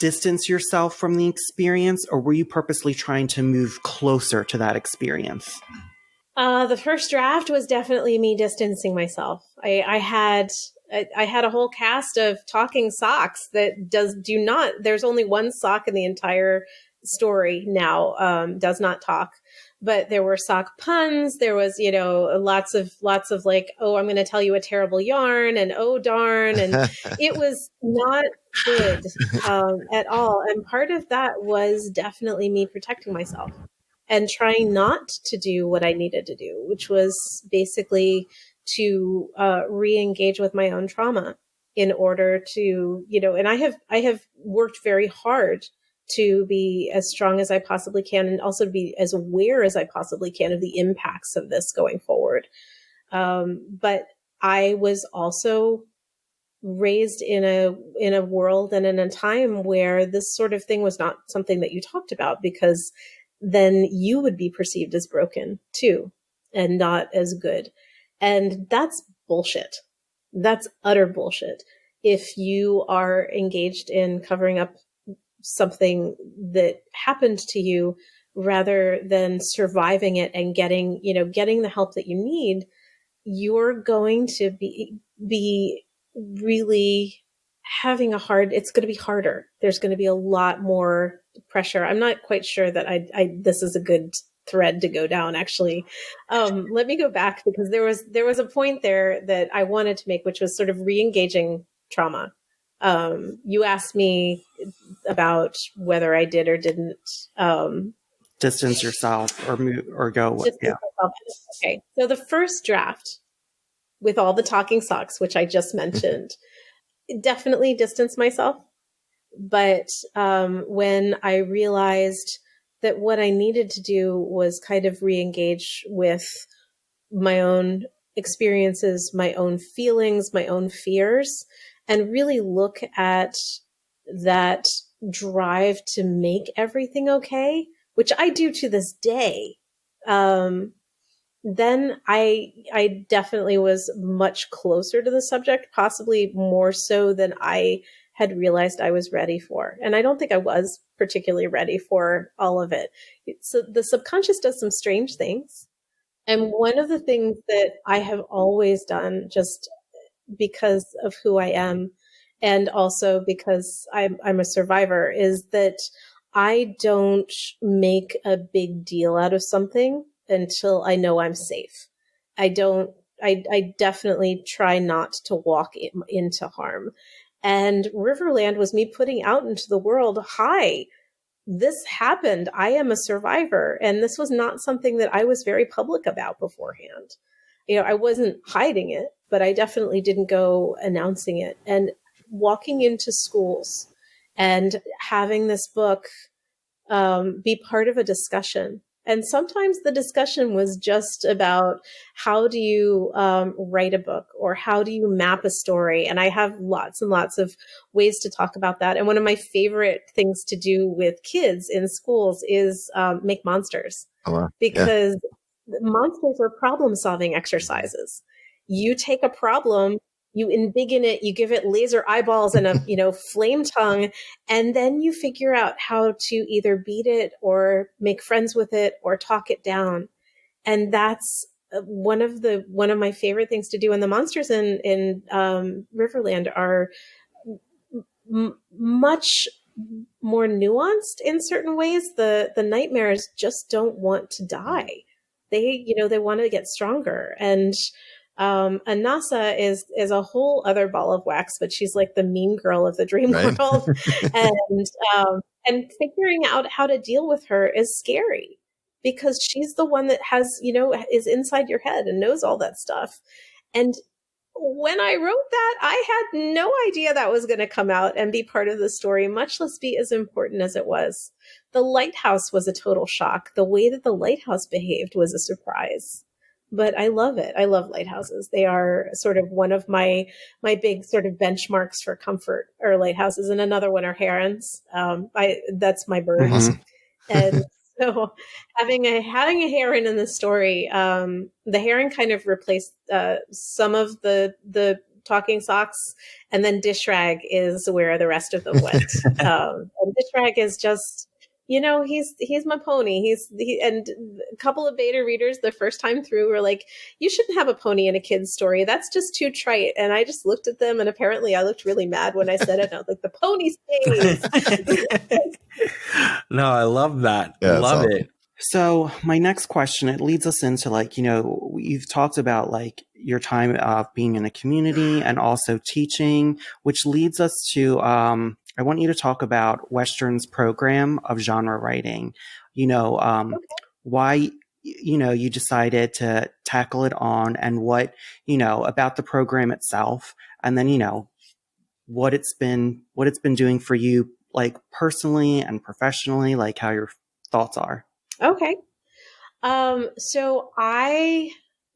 distance yourself from the experience, or were you purposely trying to move closer to that experience? The first draft was definitely me distancing myself. I had a whole cast of talking socks that there's only one sock in the entire story now, does not talk. But there were sock puns. There was, lots of like, oh, I'm going to tell you a terrible yarn, and oh, darn. And it was not good at all. And part of that was definitely me protecting myself and trying not to do what I needed to do, which was basically to re-engage with my own trauma in order to, and I have worked very hard to be as strong as I possibly can, and also to be as aware as I possibly can of the impacts of this going forward. But I was also raised in a world and in a time where this sort of thing was not something that you talked about, because then you would be perceived as broken too, and not as good. And that's bullshit. That's utter bullshit. If you are engaged in covering up something that happened to you rather than surviving it and getting the help that you need, you're going to be really having it's going to be harder. There's going to be a lot more pressure. I'm not quite sure that this is a good thread to go down, actually. Let me go back, because there was a point there that I wanted to make, which was sort of re-engaging trauma. You asked me about whether I did or didn't distance yourself or go. Yeah. Okay. So the first draft, with all the talking socks, which I just mentioned, definitely distanced myself. But when I realized that what I needed to do was kind of re-engage with my own experiences, my own feelings, my own fears, and really look at that drive to make everything okay, which I do to this day, then I definitely was much closer to the subject, possibly more so than I had realized I was ready for. And I don't think I was particularly ready for all of it. So the subconscious does some strange things. And one of the things that I have always done, just because of who I am, and also because I'm a survivor, is that I don't make a big deal out of something until I know I'm safe. I definitely try not to walk into harm. And Riverland was me putting out into the world, hi, this happened. I am a survivor. And this was not something that I was very public about beforehand. I wasn't hiding it, but I definitely didn't go announcing it. And walking into schools and having this book be part of a discussion. And sometimes the discussion was just about how do you write a book, or how do you map a story? And I have lots and lots of ways to talk about that. And one of my favorite things to do with kids in schools is make monsters. Oh, wow. Because monsters are problem-solving exercises. You take a problem, you embiggen it, you give it laser eyeballs and a flame tongue, and then you figure out how to either beat it or make friends with it or talk it down. And that's one of my favorite things to do. And the monsters in Riverland are much more nuanced in certain ways. The nightmares just don't want to die. They want to get stronger. And Anasa is a whole other ball of wax, but she's like the mean girl of the dream world. And figuring out how to deal with her is scary, because she's the one that has, is inside your head and knows all that stuff. And when I wrote that, I had no idea that was going to come out and be part of the story, much less be as important as it was. The lighthouse was a total shock. The way that the lighthouse behaved was a surprise. But I love it. I love lighthouses. They are sort of one of my big sort of benchmarks for comfort, or lighthouses. And another one are herons. That's my bird. Awesome. And so having a heron in the story, the heron kind of replaced some of the talking socks, and then dish rag is where the rest of them went. And dish rag is just, he's my pony. And a couple of beta readers the first time through were like, you shouldn't have a pony in a kid's story. That's just too trite. And I just looked at them, and apparently I looked really mad when I said it. And I was like, the pony stays. No, I love that. Yeah, love awesome. it. So my next question, it leads us into you've talked about your time of being in a community and also teaching, which leads us to, I want you to talk about Western's program of genre writing. Why, you decided to tackle it on, and what, about the program itself, and then, what it's been doing for you, personally and professionally, how your thoughts are. Okay. So I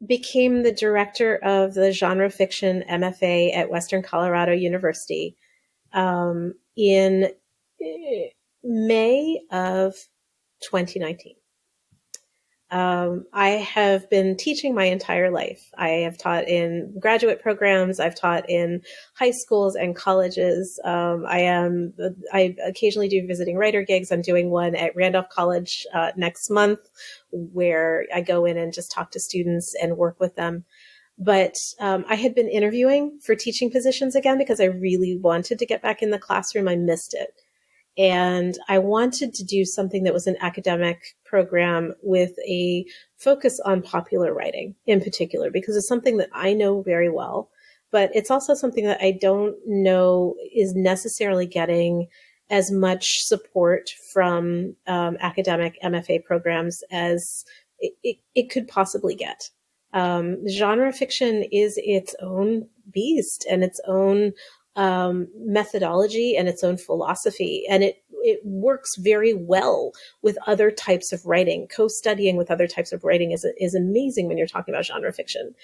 became the director of the genre fiction MFA at Western Colorado University in May of 2019. I have been teaching my entire life. I have taught in graduate programs. I've taught in high schools and colleges. I occasionally do visiting writer gigs. I'm doing one at Randolph College next month, where I go in and just talk to students and work with them. But I had been interviewing for teaching positions again, because I really wanted to get back in the classroom. I missed it. And I wanted to do something that was an academic program with a focus on popular writing in particular, because it's something that I know very well, but it's also something that I don't know is necessarily getting as much support from academic MFA programs as it could possibly get. Genre fiction is its own beast and its own methodology and its own philosophy. And it works very well with other types of writing. Co-studying with other types of writing is amazing when you're talking about genre fiction.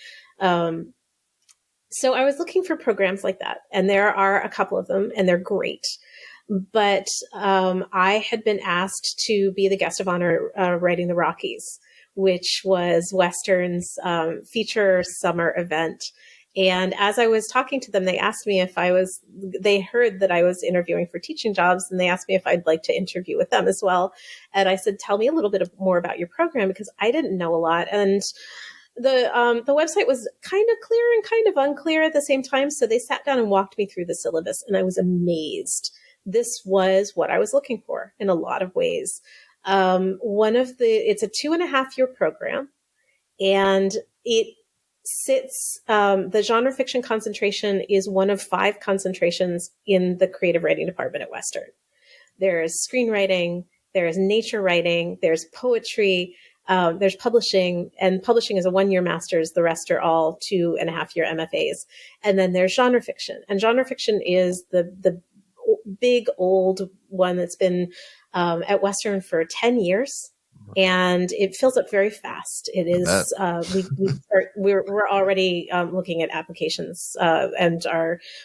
So I was looking for programs like that, and there are a couple of them, and they're great. But I had been asked to be the guest of honor writing the Rockies, which was Western's feature summer event. And as I was talking to them, they asked me if they heard that I was interviewing for teaching jobs, and they asked me if I'd like to interview with them as well. And I said, tell me a little bit more about your program, because I didn't know a lot. And the website was kind of clear and kind of unclear at the same time. So they sat down and walked me through the syllabus, and I was amazed. This was what I was looking for in a lot of ways. It's a 2.5-year program, and it sits, the genre fiction concentration is one of 5 concentrations in the creative writing department at Western. There's screenwriting, there's nature writing, there's poetry, there's publishing, and publishing is a 1-year master's. The rest are all 2.5-year MFAs. And then there's genre fiction, and genre fiction is the big old one that's been at Western for 10 years. And it fills up very fast. It is, we're already looking at applications, and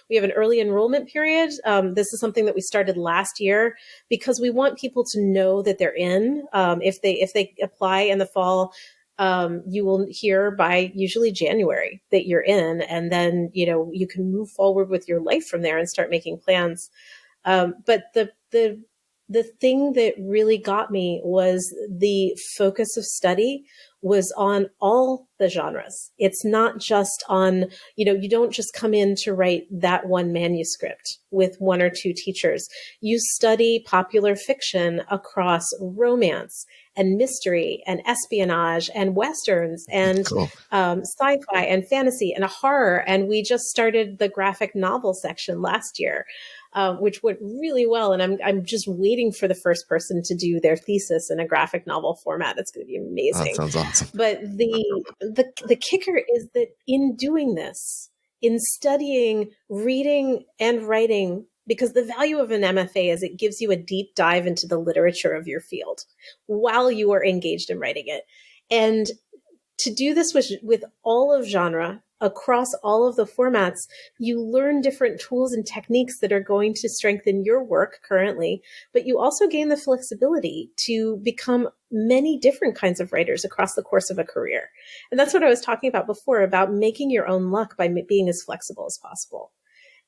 we have an early enrollment period. This is something that we started last year because we want people to know that they're in. If they apply in the fall, you will hear by usually January that you're in, and then, you can move forward with your life from there and start making plans. But the thing that really got me was the focus of study was on all the genres. It's not just on, you don't just come in to write that one manuscript with 1 or 2 teachers. You study popular fiction across romance and mystery and espionage and Westerns and Cool. Sci-fi and fantasy and horror. And we just started the graphic novel section last year. Which went really well, and I'm just waiting for the first person to do their thesis in a graphic novel format. It's going to be amazing. That sounds awesome. But the kicker is that in doing this, in studying, reading, and writing, because the value of an MFA is it gives you a deep dive into the literature of your field while you are engaged in writing it, and to do this with all of genre, across all of the formats, you learn different tools and techniques that are going to strengthen your work currently, but you also gain the flexibility to become many different kinds of writers across the course of a career. And that's what I was talking about before, about making your own luck by being as flexible as possible.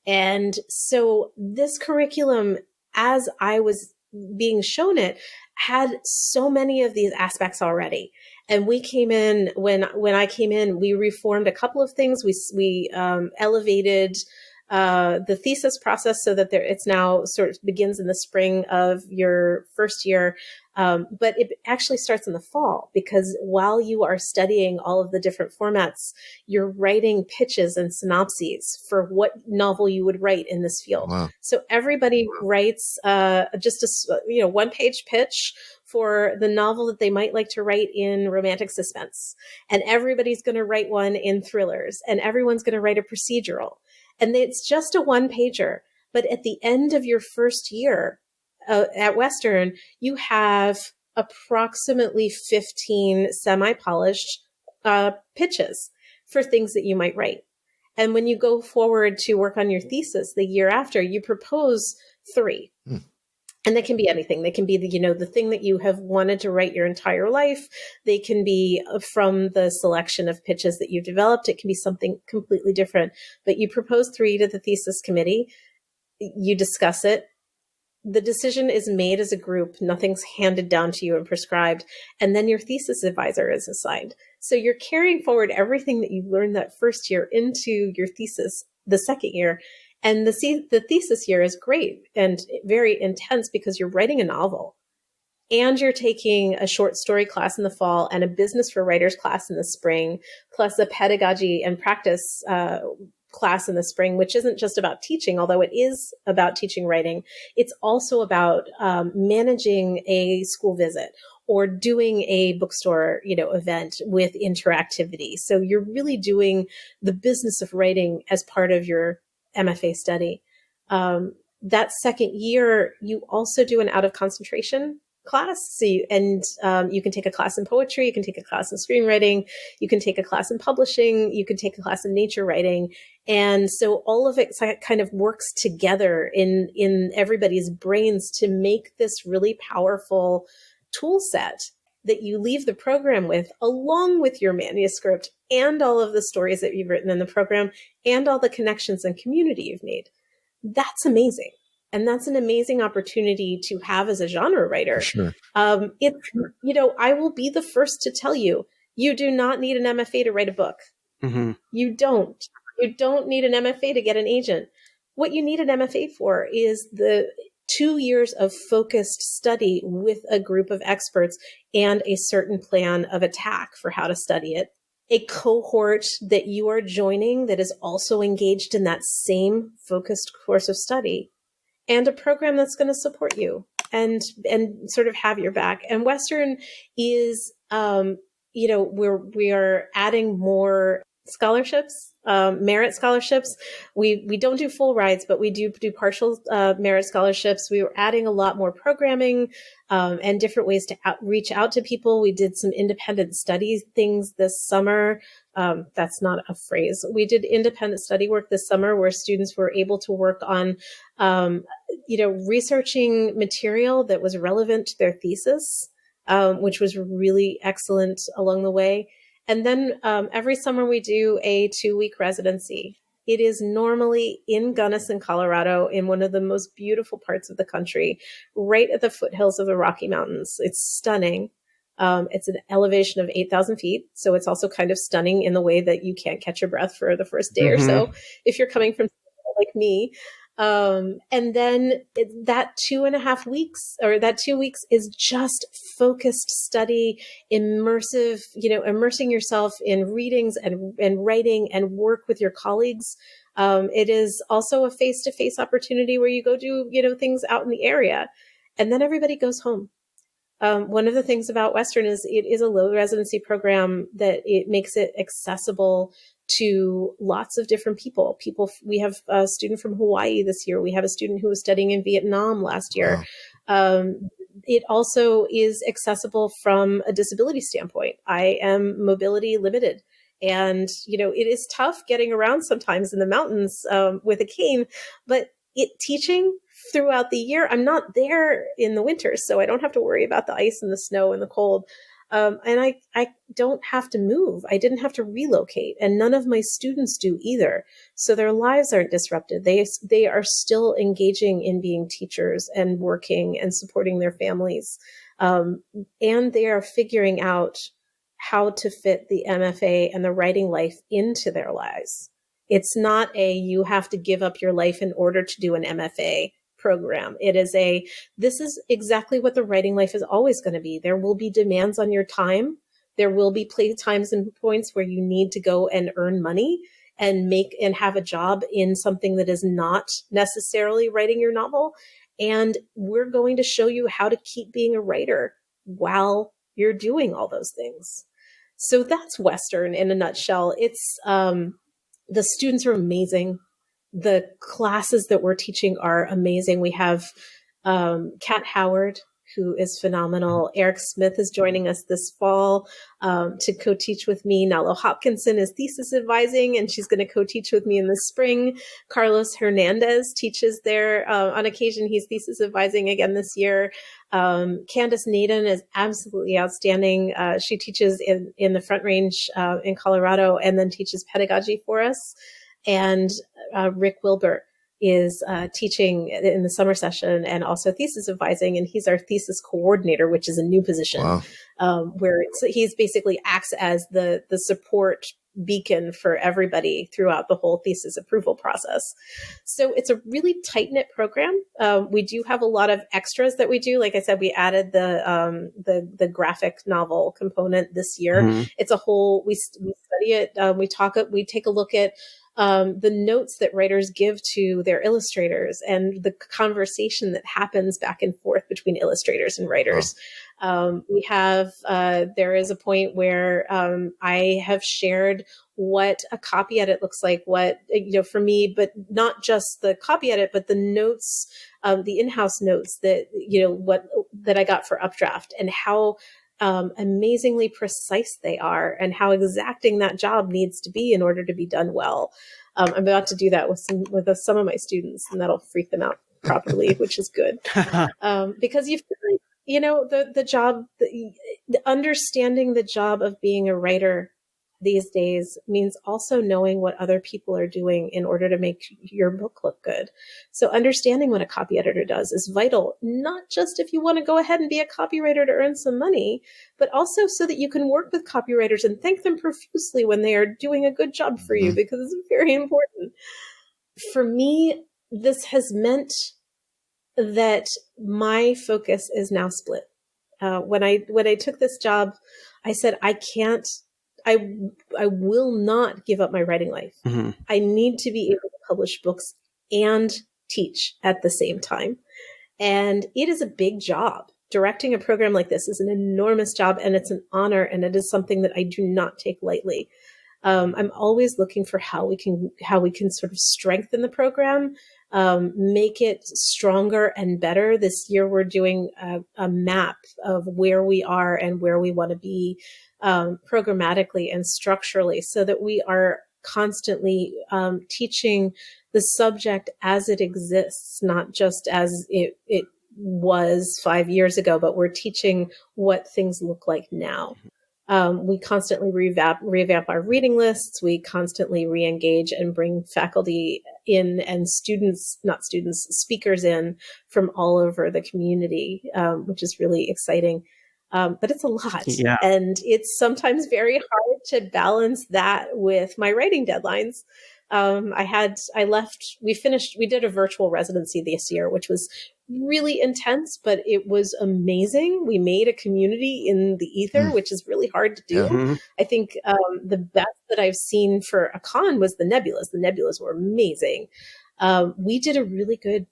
And so this curriculum, as I was being shown it, had so many of these aspects already. And we came in, when I came in, we reformed a couple of things. We elevated the thesis process so that it's now sort of begins in the spring of your first year. But it actually starts in the fall, because while you are studying all of the different formats, you're writing pitches and synopses for what novel you would write in this field. Wow. So everybody writes just a 1-page pitch for the novel that they might like to write in romantic suspense. And everybody's going to write one in thrillers, and everyone's going to write a procedural. And it's just a 1-pager. But at the end of your first year at Western, you have approximately 15 semi-polished pitches for things that you might write. And when you go forward to work on your thesis the year after, you propose 3. And they can be anything. They can be the thing that you have wanted to write your entire life. They can be from the selection of pitches that you've developed. It can be something completely different. But you propose 3 to the thesis committee. You discuss it. The decision is made as a group. Nothing's handed down to you and prescribed. And then your thesis advisor is assigned. So you're carrying forward everything that you learned that first year into your thesis the second year. And the thesis year is great and very intense because you're writing a novel, and you're taking a short story class in the fall and a business for writers class in the spring, plus a pedagogy and practice class in the spring, which isn't just about teaching, although it is about teaching writing. It's also about managing a school visit or doing a bookstore, event with interactivity. So you're really doing the business of writing as part of your MFA study. That second year, you also do an out of concentration class. So you can take a class in poetry, you can take a class in screenwriting, you can take a class in publishing, you can take a class in nature writing. And so all of it kind of works together in everybody's brains to make this really powerful tool set that you leave the program with, along with your manuscript and all of the stories that you've written in the program and all the connections and community you've made. That's amazing. And that's an amazing opportunity to have as a genre writer. For sure. I will be the first to tell you, you do not need an MFA to write a book. Mm-hmm. You don't need an MFA to get an agent. What you need an MFA for is the 2 years of focused study with a group of experts and a certain plan of attack for how to study it. A cohort that you are joining that is also engaged in that same focused course of study, and a program that's going to support you and sort of have your back. And Western is, we are adding more scholarships, merit scholarships. We don't do full rides, but we do partial merit scholarships. We were adding a lot more programming and different ways to reach out to people. We did some independent study things this summer. That's not a phrase. We did independent study work this summer where students were able to work on, researching material that was relevant to their thesis, which was really excellent along the way. And then every summer we do a 2-week residency. It is normally in Gunnison, Colorado, in one of the most beautiful parts of the country, right at the foothills of the Rocky Mountains. It's stunning. It's an elevation of 8,000 feet. So it's also kind of stunning in the way that you can't catch your breath for the first day or so, if you're coming from like me. And then that 2.5 weeks or that 2 weeks is just focused study, immersing yourself in readings and writing and work with your colleagues. It is also a face-to-face opportunity where you go do, things out in the area, and then everybody goes home. One of the things about Western is it is a low residency program that it makes it accessible to lots of different people. We have a student from Hawaii this year. We have a student who was studying in Vietnam last year. Wow. It also is accessible from a disability standpoint. I am mobility limited. And, it is tough getting around sometimes in the mountains with a cane, but teaching throughout the year, I'm not there in the winter, so I don't have to worry about the ice and the snow and the cold. And I don't have to move. I didn't have to relocate, and none of my students do either. So their lives aren't disrupted. They are still engaging in being teachers and working and supporting their families. And they are figuring out how to fit the MFA and the writing life into their lives. It's not you have to give up your life in order to do an MFA program. It is this is exactly what the writing life is always going to be. There will be demands on your time. There will be play times and points where you need to go and earn money and have a job in something that is not necessarily writing your novel. And we're going to show you how to keep being a writer while you're doing all those things. So that's Western in a nutshell. It's, the students are amazing. The classes that we're teaching are amazing. We have Kat Howard, who is phenomenal. Eric Smith is joining us this fall to co-teach with me. Nalo Hopkinson is thesis advising, and she's going to co-teach with me in the spring. Carlos Hernandez teaches there on occasion. He's thesis advising again this year. Candace Naden is absolutely outstanding. She teaches in the Front Range in Colorado and then teaches pedagogy for us. And Rick Wilbur is teaching in the summer session and also thesis advising, and he's our thesis coordinator, which is a new position. Wow. Where he's basically acts as the support beacon for everybody throughout the whole thesis approval process. So it's a really tight-knit program. We do have a lot of extras that we do. Like I said, we added the graphic novel component this year. Mm-hmm. It's a whole, we study it. We take a look at the notes that writers give to their illustrators and the conversation that happens back and forth between illustrators and writers. We have, there is a point where I have shared what a copy edit looks like, what, for me, but not just the copy edit, but the notes, the in-house notes that, that I got for Updraft, and how amazingly precise they are, and how exacting that job needs to be in order to be done well. I'm about to do that with some of my students, and that'll freak them out properly, which is good. Because the job, the understanding the job of being a writer these days means also knowing what other people are doing in order to make your book look good. So understanding what a copy editor does is vital, not just if you want to go ahead and be a copywriter to earn some money, but also so that you can work with copywriters and thank them profusely when they are doing a good job for you, because it's very important. For me, this has meant that my focus is now split. When I took this job, I said, I will not give up my writing life. Mm-hmm. I need to be able to publish books and teach at the same time. And it is a big job. Directing a program like this is an enormous job, and it's an honor, and it is something that I do not take lightly. I'm always looking for how we can sort of strengthen the program, make it stronger and better. This year, we're doing a map of where we are and where we want to be programmatically and structurally, so that we are constantly teaching the subject as it exists, not just as it was 5 years ago, but we're teaching what things look like now. We constantly revamp our reading lists. We constantly re-engage and bring faculty in, and speakers in from all over the community, which is really exciting. But it's a lot. Yeah. And it's sometimes very hard to balance that with my writing deadlines. We did a virtual residency this year, which was really intense, but it was amazing. We made a community in the ether, which is really hard to do. Yeah. Mm-hmm. I think the best that I've seen for a con was the Nebulas. The Nebulas were amazing. We did a really good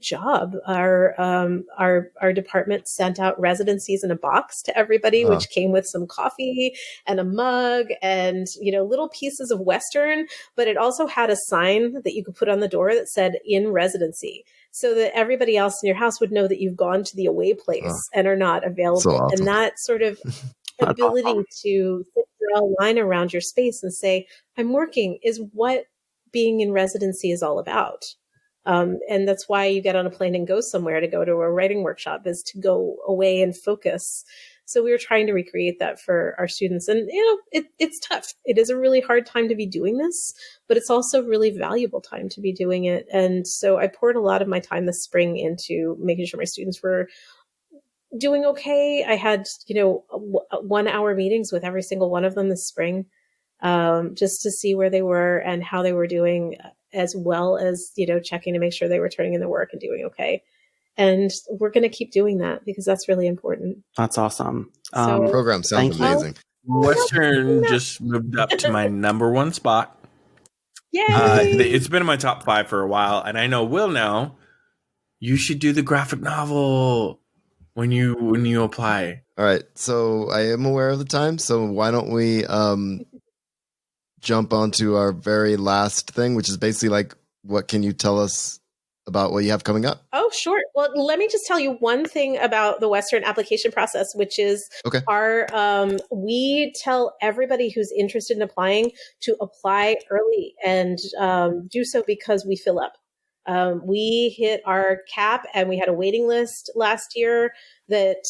job. Our department sent out residencies in a box to everybody, which came with some coffee and a mug and, little pieces of Western, but it also had a sign that you could put on the door that said "in residency," so that everybody else in your house would know that you've gone to the away place and are not available. So awesome. And that sort of ability to draw a line around your space and say, "I'm working," is what being in residency is all about. And that's why you get on a plane and go somewhere to go to a writing workshop, is to go away and focus. So we were trying to recreate that for our students. And, it's tough. It is a really hard time to be doing this, but it's also a really valuable time to be doing it. And so I poured a lot of my time this spring into making sure my students were doing okay. I had, 1 hour meetings with every single one of them this spring, just to see where they were and how they were doing, as well as, checking to make sure they were turning in their work and doing okay. And we're going to keep doing that because that's really important. That's awesome. So- Program sounds Thank you. amazing. Western just moved up to my number one spot. Yay! It's been in my top 5 for a while, and I know Will now. You should do the graphic novel when you apply. All right, so I am aware of the time, so why don't we jump onto our very last thing, which is basically like, what can you tell us about what you have coming up? Oh, sure. Well, let me just tell you one thing about the Western application process, which is Okay. we tell everybody who's interested in applying to apply early and do so because we fill up. We hit our cap and we had a waiting list last year that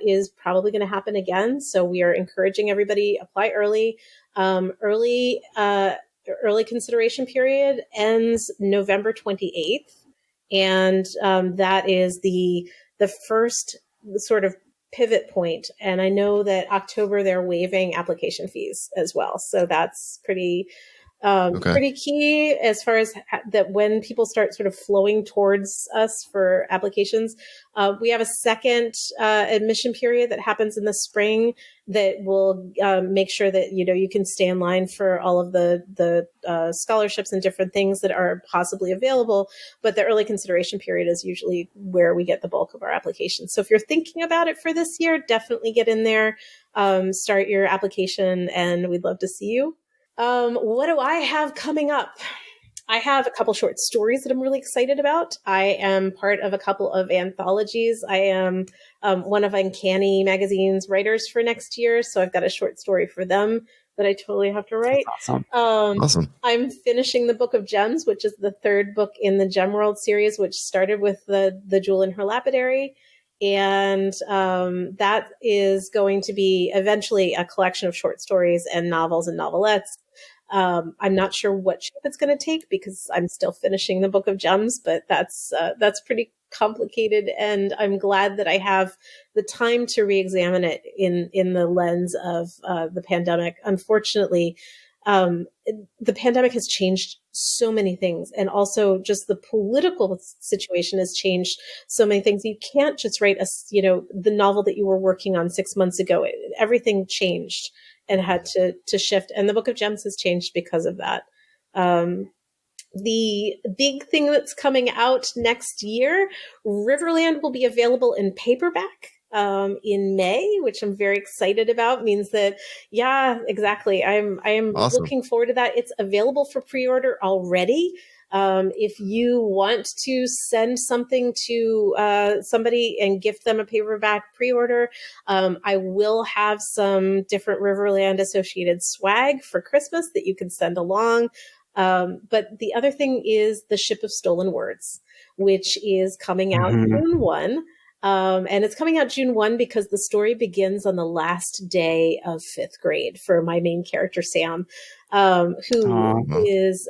is probably going to happen again. So we are encouraging everybody apply early. Early consideration period ends November 28th. And that is the first sort of pivot point. And I know that October, they're waiving application fees as well. So that's pretty Pretty key as far as that when people start sort of flowing towards us for applications. We have a second admission period that happens in the spring that will make sure that you can stay in line for all of the scholarships and different things that are possibly available. But the early consideration period is usually where we get the bulk of our applications. So if you're thinking about it for this year, definitely get in there, start your application, and we'd love to see you. What do I have coming up? I have a couple short stories that I'm really excited about. I am part of a couple of anthologies. I am one of Uncanny Magazine's writers for next year, so I've got a short story for them that I totally have to write. That's awesome. Awesome. I'm finishing the Book of Gems, which is the third book in the Gemworld series, which started with the Jewel in Her Lapidary. And that is going to be eventually a collection of short stories and novels and novelettes. I'm not sure what shape it's going to take because I'm still finishing the Book of Gems, but that's pretty complicated. And I'm glad that I have the time to re-examine it in the lens of the pandemic. Unfortunately, the pandemic has changed so many things, and also just the political situation has changed so many things. You can't just write the novel that you were working on 6 months ago. Everything changed and had to shift, and the Book of Gems has changed because of that. The big thing that's coming out next year, Riverland will be available in paperback in May, which I'm very excited about. Means that, yeah, exactly. I am Awesome. looking forward to that. It's available for pre-order already. If you want to send something to somebody and gift them a paperback pre-order, I will have some different Riverland associated swag for Christmas that you can send along. But the other thing is the Ship of Stolen Words, which is coming out June 1. And it's coming out June 1 because the story begins on the last day of 5th grade for my main character, Sam, who is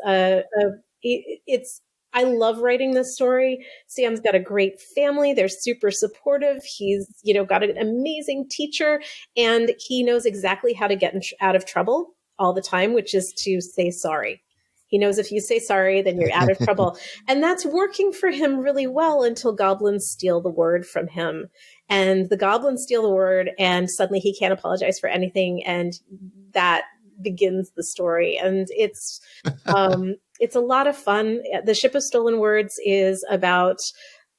I love writing this story. Sam's got a great family. They're super supportive. He's, got an amazing teacher, and he knows exactly how to get out of trouble all the time, which is to say sorry. He knows if you say sorry, then you're out of trouble. And that's working for him really well until goblins steal the word from him. And the goblins steal the word, and suddenly he can't apologize for anything. And that begins the story. And it's a lot of fun. The Ship of Stolen Words is about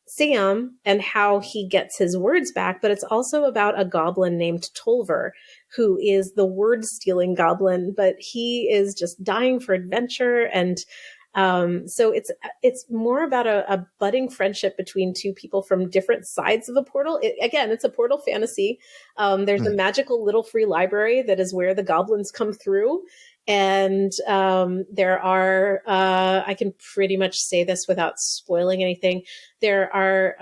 Sam and how he gets his words back, but it's also about a goblin named Tolver, who is the word stealing goblin, but he is just dying for adventure. And so it's more about a budding friendship between two people from different sides of a portal. It's a portal fantasy. There's a magical little free library that is where the goblins come through. And there are, I can pretty much say this without spoiling anything, there are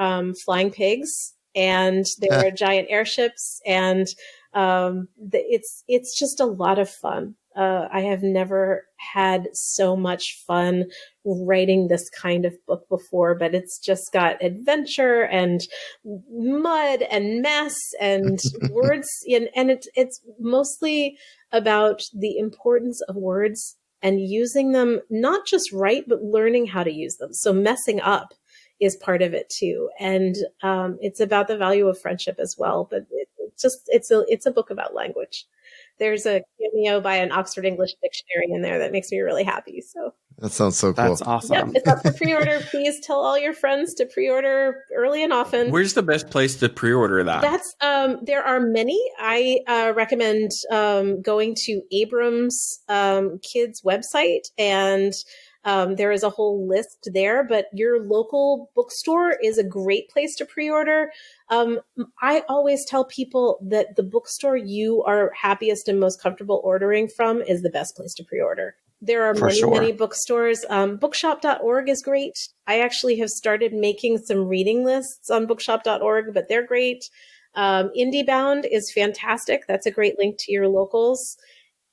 flying pigs, and there are giant airships, and it's just a lot of fun. I have never had so much fun writing this kind of book before, but it's just got adventure and mud and mess and words, and it's mostly about the importance of words and using them, not just right, but learning how to use them. So messing up is part of it too. And it's about the value of friendship as well. But it's a book about language. There's a cameo by an Oxford English Dictionary in there that makes me really happy. So that sounds so cool. That's awesome. Yep, it's up for pre-order. Please tell all your friends to pre-order early and often. Where's the best place to pre-order that? That's there are many. I recommend going to Abrams Kids website, and there is a whole list there, but your local bookstore is a great place to pre-order. I always tell people that the bookstore you are happiest and most comfortable ordering from is the best place to pre-order. There are many bookstores. Bookshop.org is great. I actually have started making some reading lists on bookshop.org, but they're great. IndieBound is fantastic. That's a great link to your locals.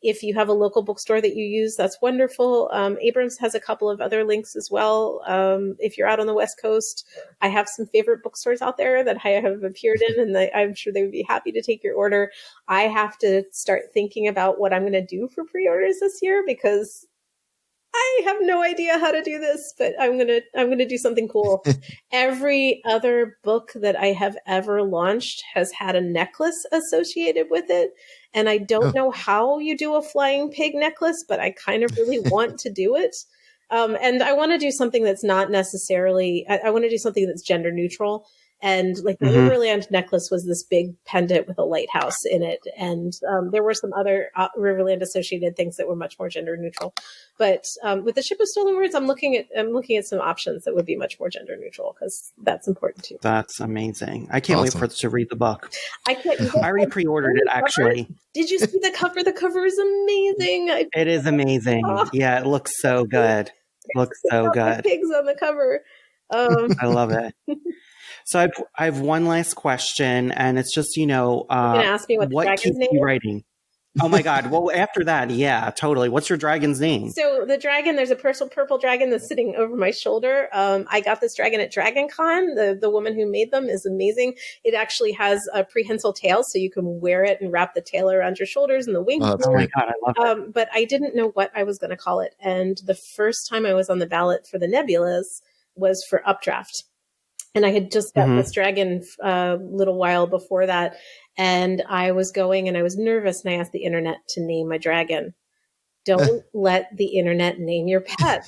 If you have a local bookstore that you use, that's wonderful. Abrams has a couple of other links as well. If you're out on the West Coast, I have some favorite bookstores out there that I have appeared in, and I'm sure they would be happy to take your order. I have to start thinking about what I'm going to do for pre-orders this year, because I have no idea how to do this, but I'm gonna do something cool. Every other book that I have ever launched has had a necklace associated with it, and I don't know how you do a flying pig necklace, but I kind of really want to do it. And I want to do something that's not necessarily. I want to do something that's gender neutral. And like the Riverland necklace was this big pendant with a lighthouse in it, and there were some other Riverland associated things that were much more gender neutral. But with the Ship of Stolen Words, I'm looking at some options that would be much more gender neutral because that's important too. That's amazing. I can't wait to read the book. I can't. I already pre-ordered it actually. Did you see the cover? The cover is amazing. It is amazing. Yeah, it looks so good. Looks so good. Pigs on the cover. I love it. So I have one last question, and it's just, you're gonna ask me what the dragon's keeps name you is? writing? Oh my God. Well, after that, yeah, totally. What's your dragon's name? So the dragon, there's a purple dragon that's sitting over my shoulder. I got this dragon at DragonCon. The woman who made them is amazing. It actually has a prehensile tail, so you can wear it and wrap the tail around your shoulders and the wings. Oh my God, I love it. But I didn't know what I was going to call it. And the first time I was on the ballot for the Nebulas was for Updraft. And I had just got this dragon a little while before that. And I was going and I was nervous. And I asked the internet to name my dragon. Don't let the internet name your pet.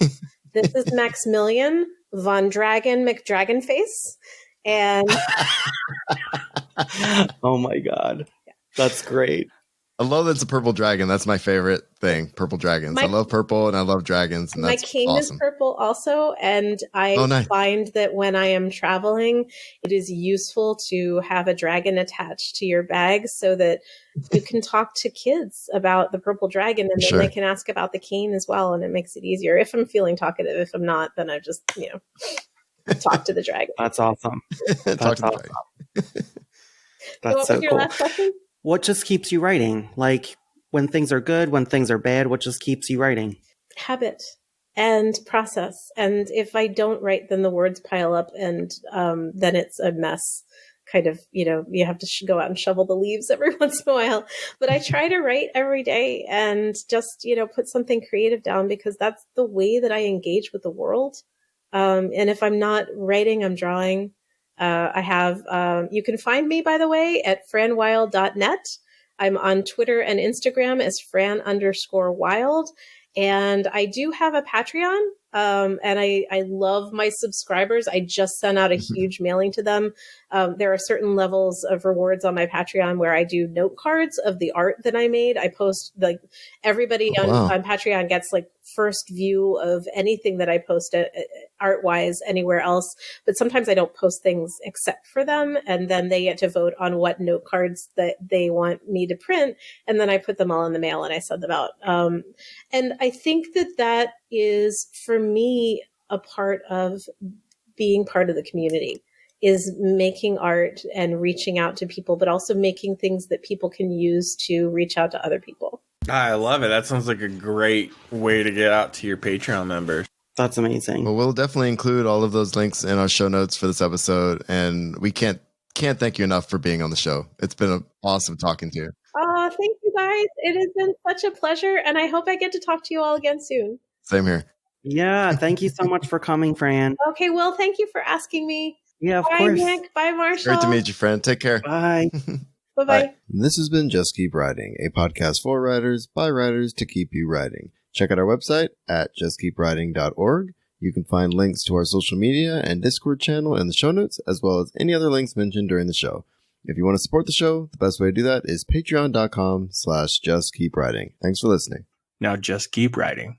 This is Maximilian Von Dragon McDragonface. And oh my God. That's great. I love that it's a purple dragon. That's my favorite thing. Purple dragons. I love purple and I love dragons. And my king awesome. is purple also. And I find that when I am traveling, it is useful to have a dragon attached to your bag so that you can talk to kids about the purple dragon and then they can ask about the cane as well. And it makes it easier. If I'm feeling talkative, if I'm not, then I just, talk to the dragon. That's awesome. That's awesome. That's so your last question? What just keeps you writing? Like when things are good, when things are bad, what just keeps you writing? Habit and process. And if I don't write, then the words pile up and then it's a mess. Kind of, you have to go out and shovel the leaves every once in a while. But I try to write every day and just, put something creative down because that's the way that I engage with the world. And if I'm not writing, I'm drawing. I have, you can find me, by the way, at franwilde.net. I'm on Twitter and Instagram as Fran_Wilde. And I do have a Patreon. And I love my subscribers. I just sent out a huge mailing to them. There are certain levels of rewards on my Patreon where I do note cards of the art that I made. I post everybody on Patreon gets first view of anything that I post art wise anywhere else. But sometimes I don't post things except for them. And then they get to vote on what note cards that they want me to print. And then I put them all in the mail and I send them out. And I think that is for me a part of being part of the community is making art and reaching out to people, but also making things that people can use to reach out to other people. I love it. That sounds like a great way to get out to your Patreon members. That's amazing. Well, we'll definitely include all of those links in our show notes for this episode. And we can't thank you enough for being on the show. It's been awesome talking to you. Thank you guys. It has been such a pleasure. And I hope I get to talk to you all again soon. Same here. Yeah. Thank you so much for coming, Fran. Okay. Well, thank you for asking me. Yeah, of Bye, course. Nick. Bye, Marshall. Great to meet you, friend. Take care. Bye. Bye-bye. This has been Just Keep Writing, a podcast for writers by writers to keep you writing. Check out our website at justkeepwriting.org. You can find links to our social media and Discord channel in the show notes, as well as any other links mentioned during the show. If you want to support the show, the best way to do that is patreon.com/justkeepwriting. Thanks for listening. Now just keep writing.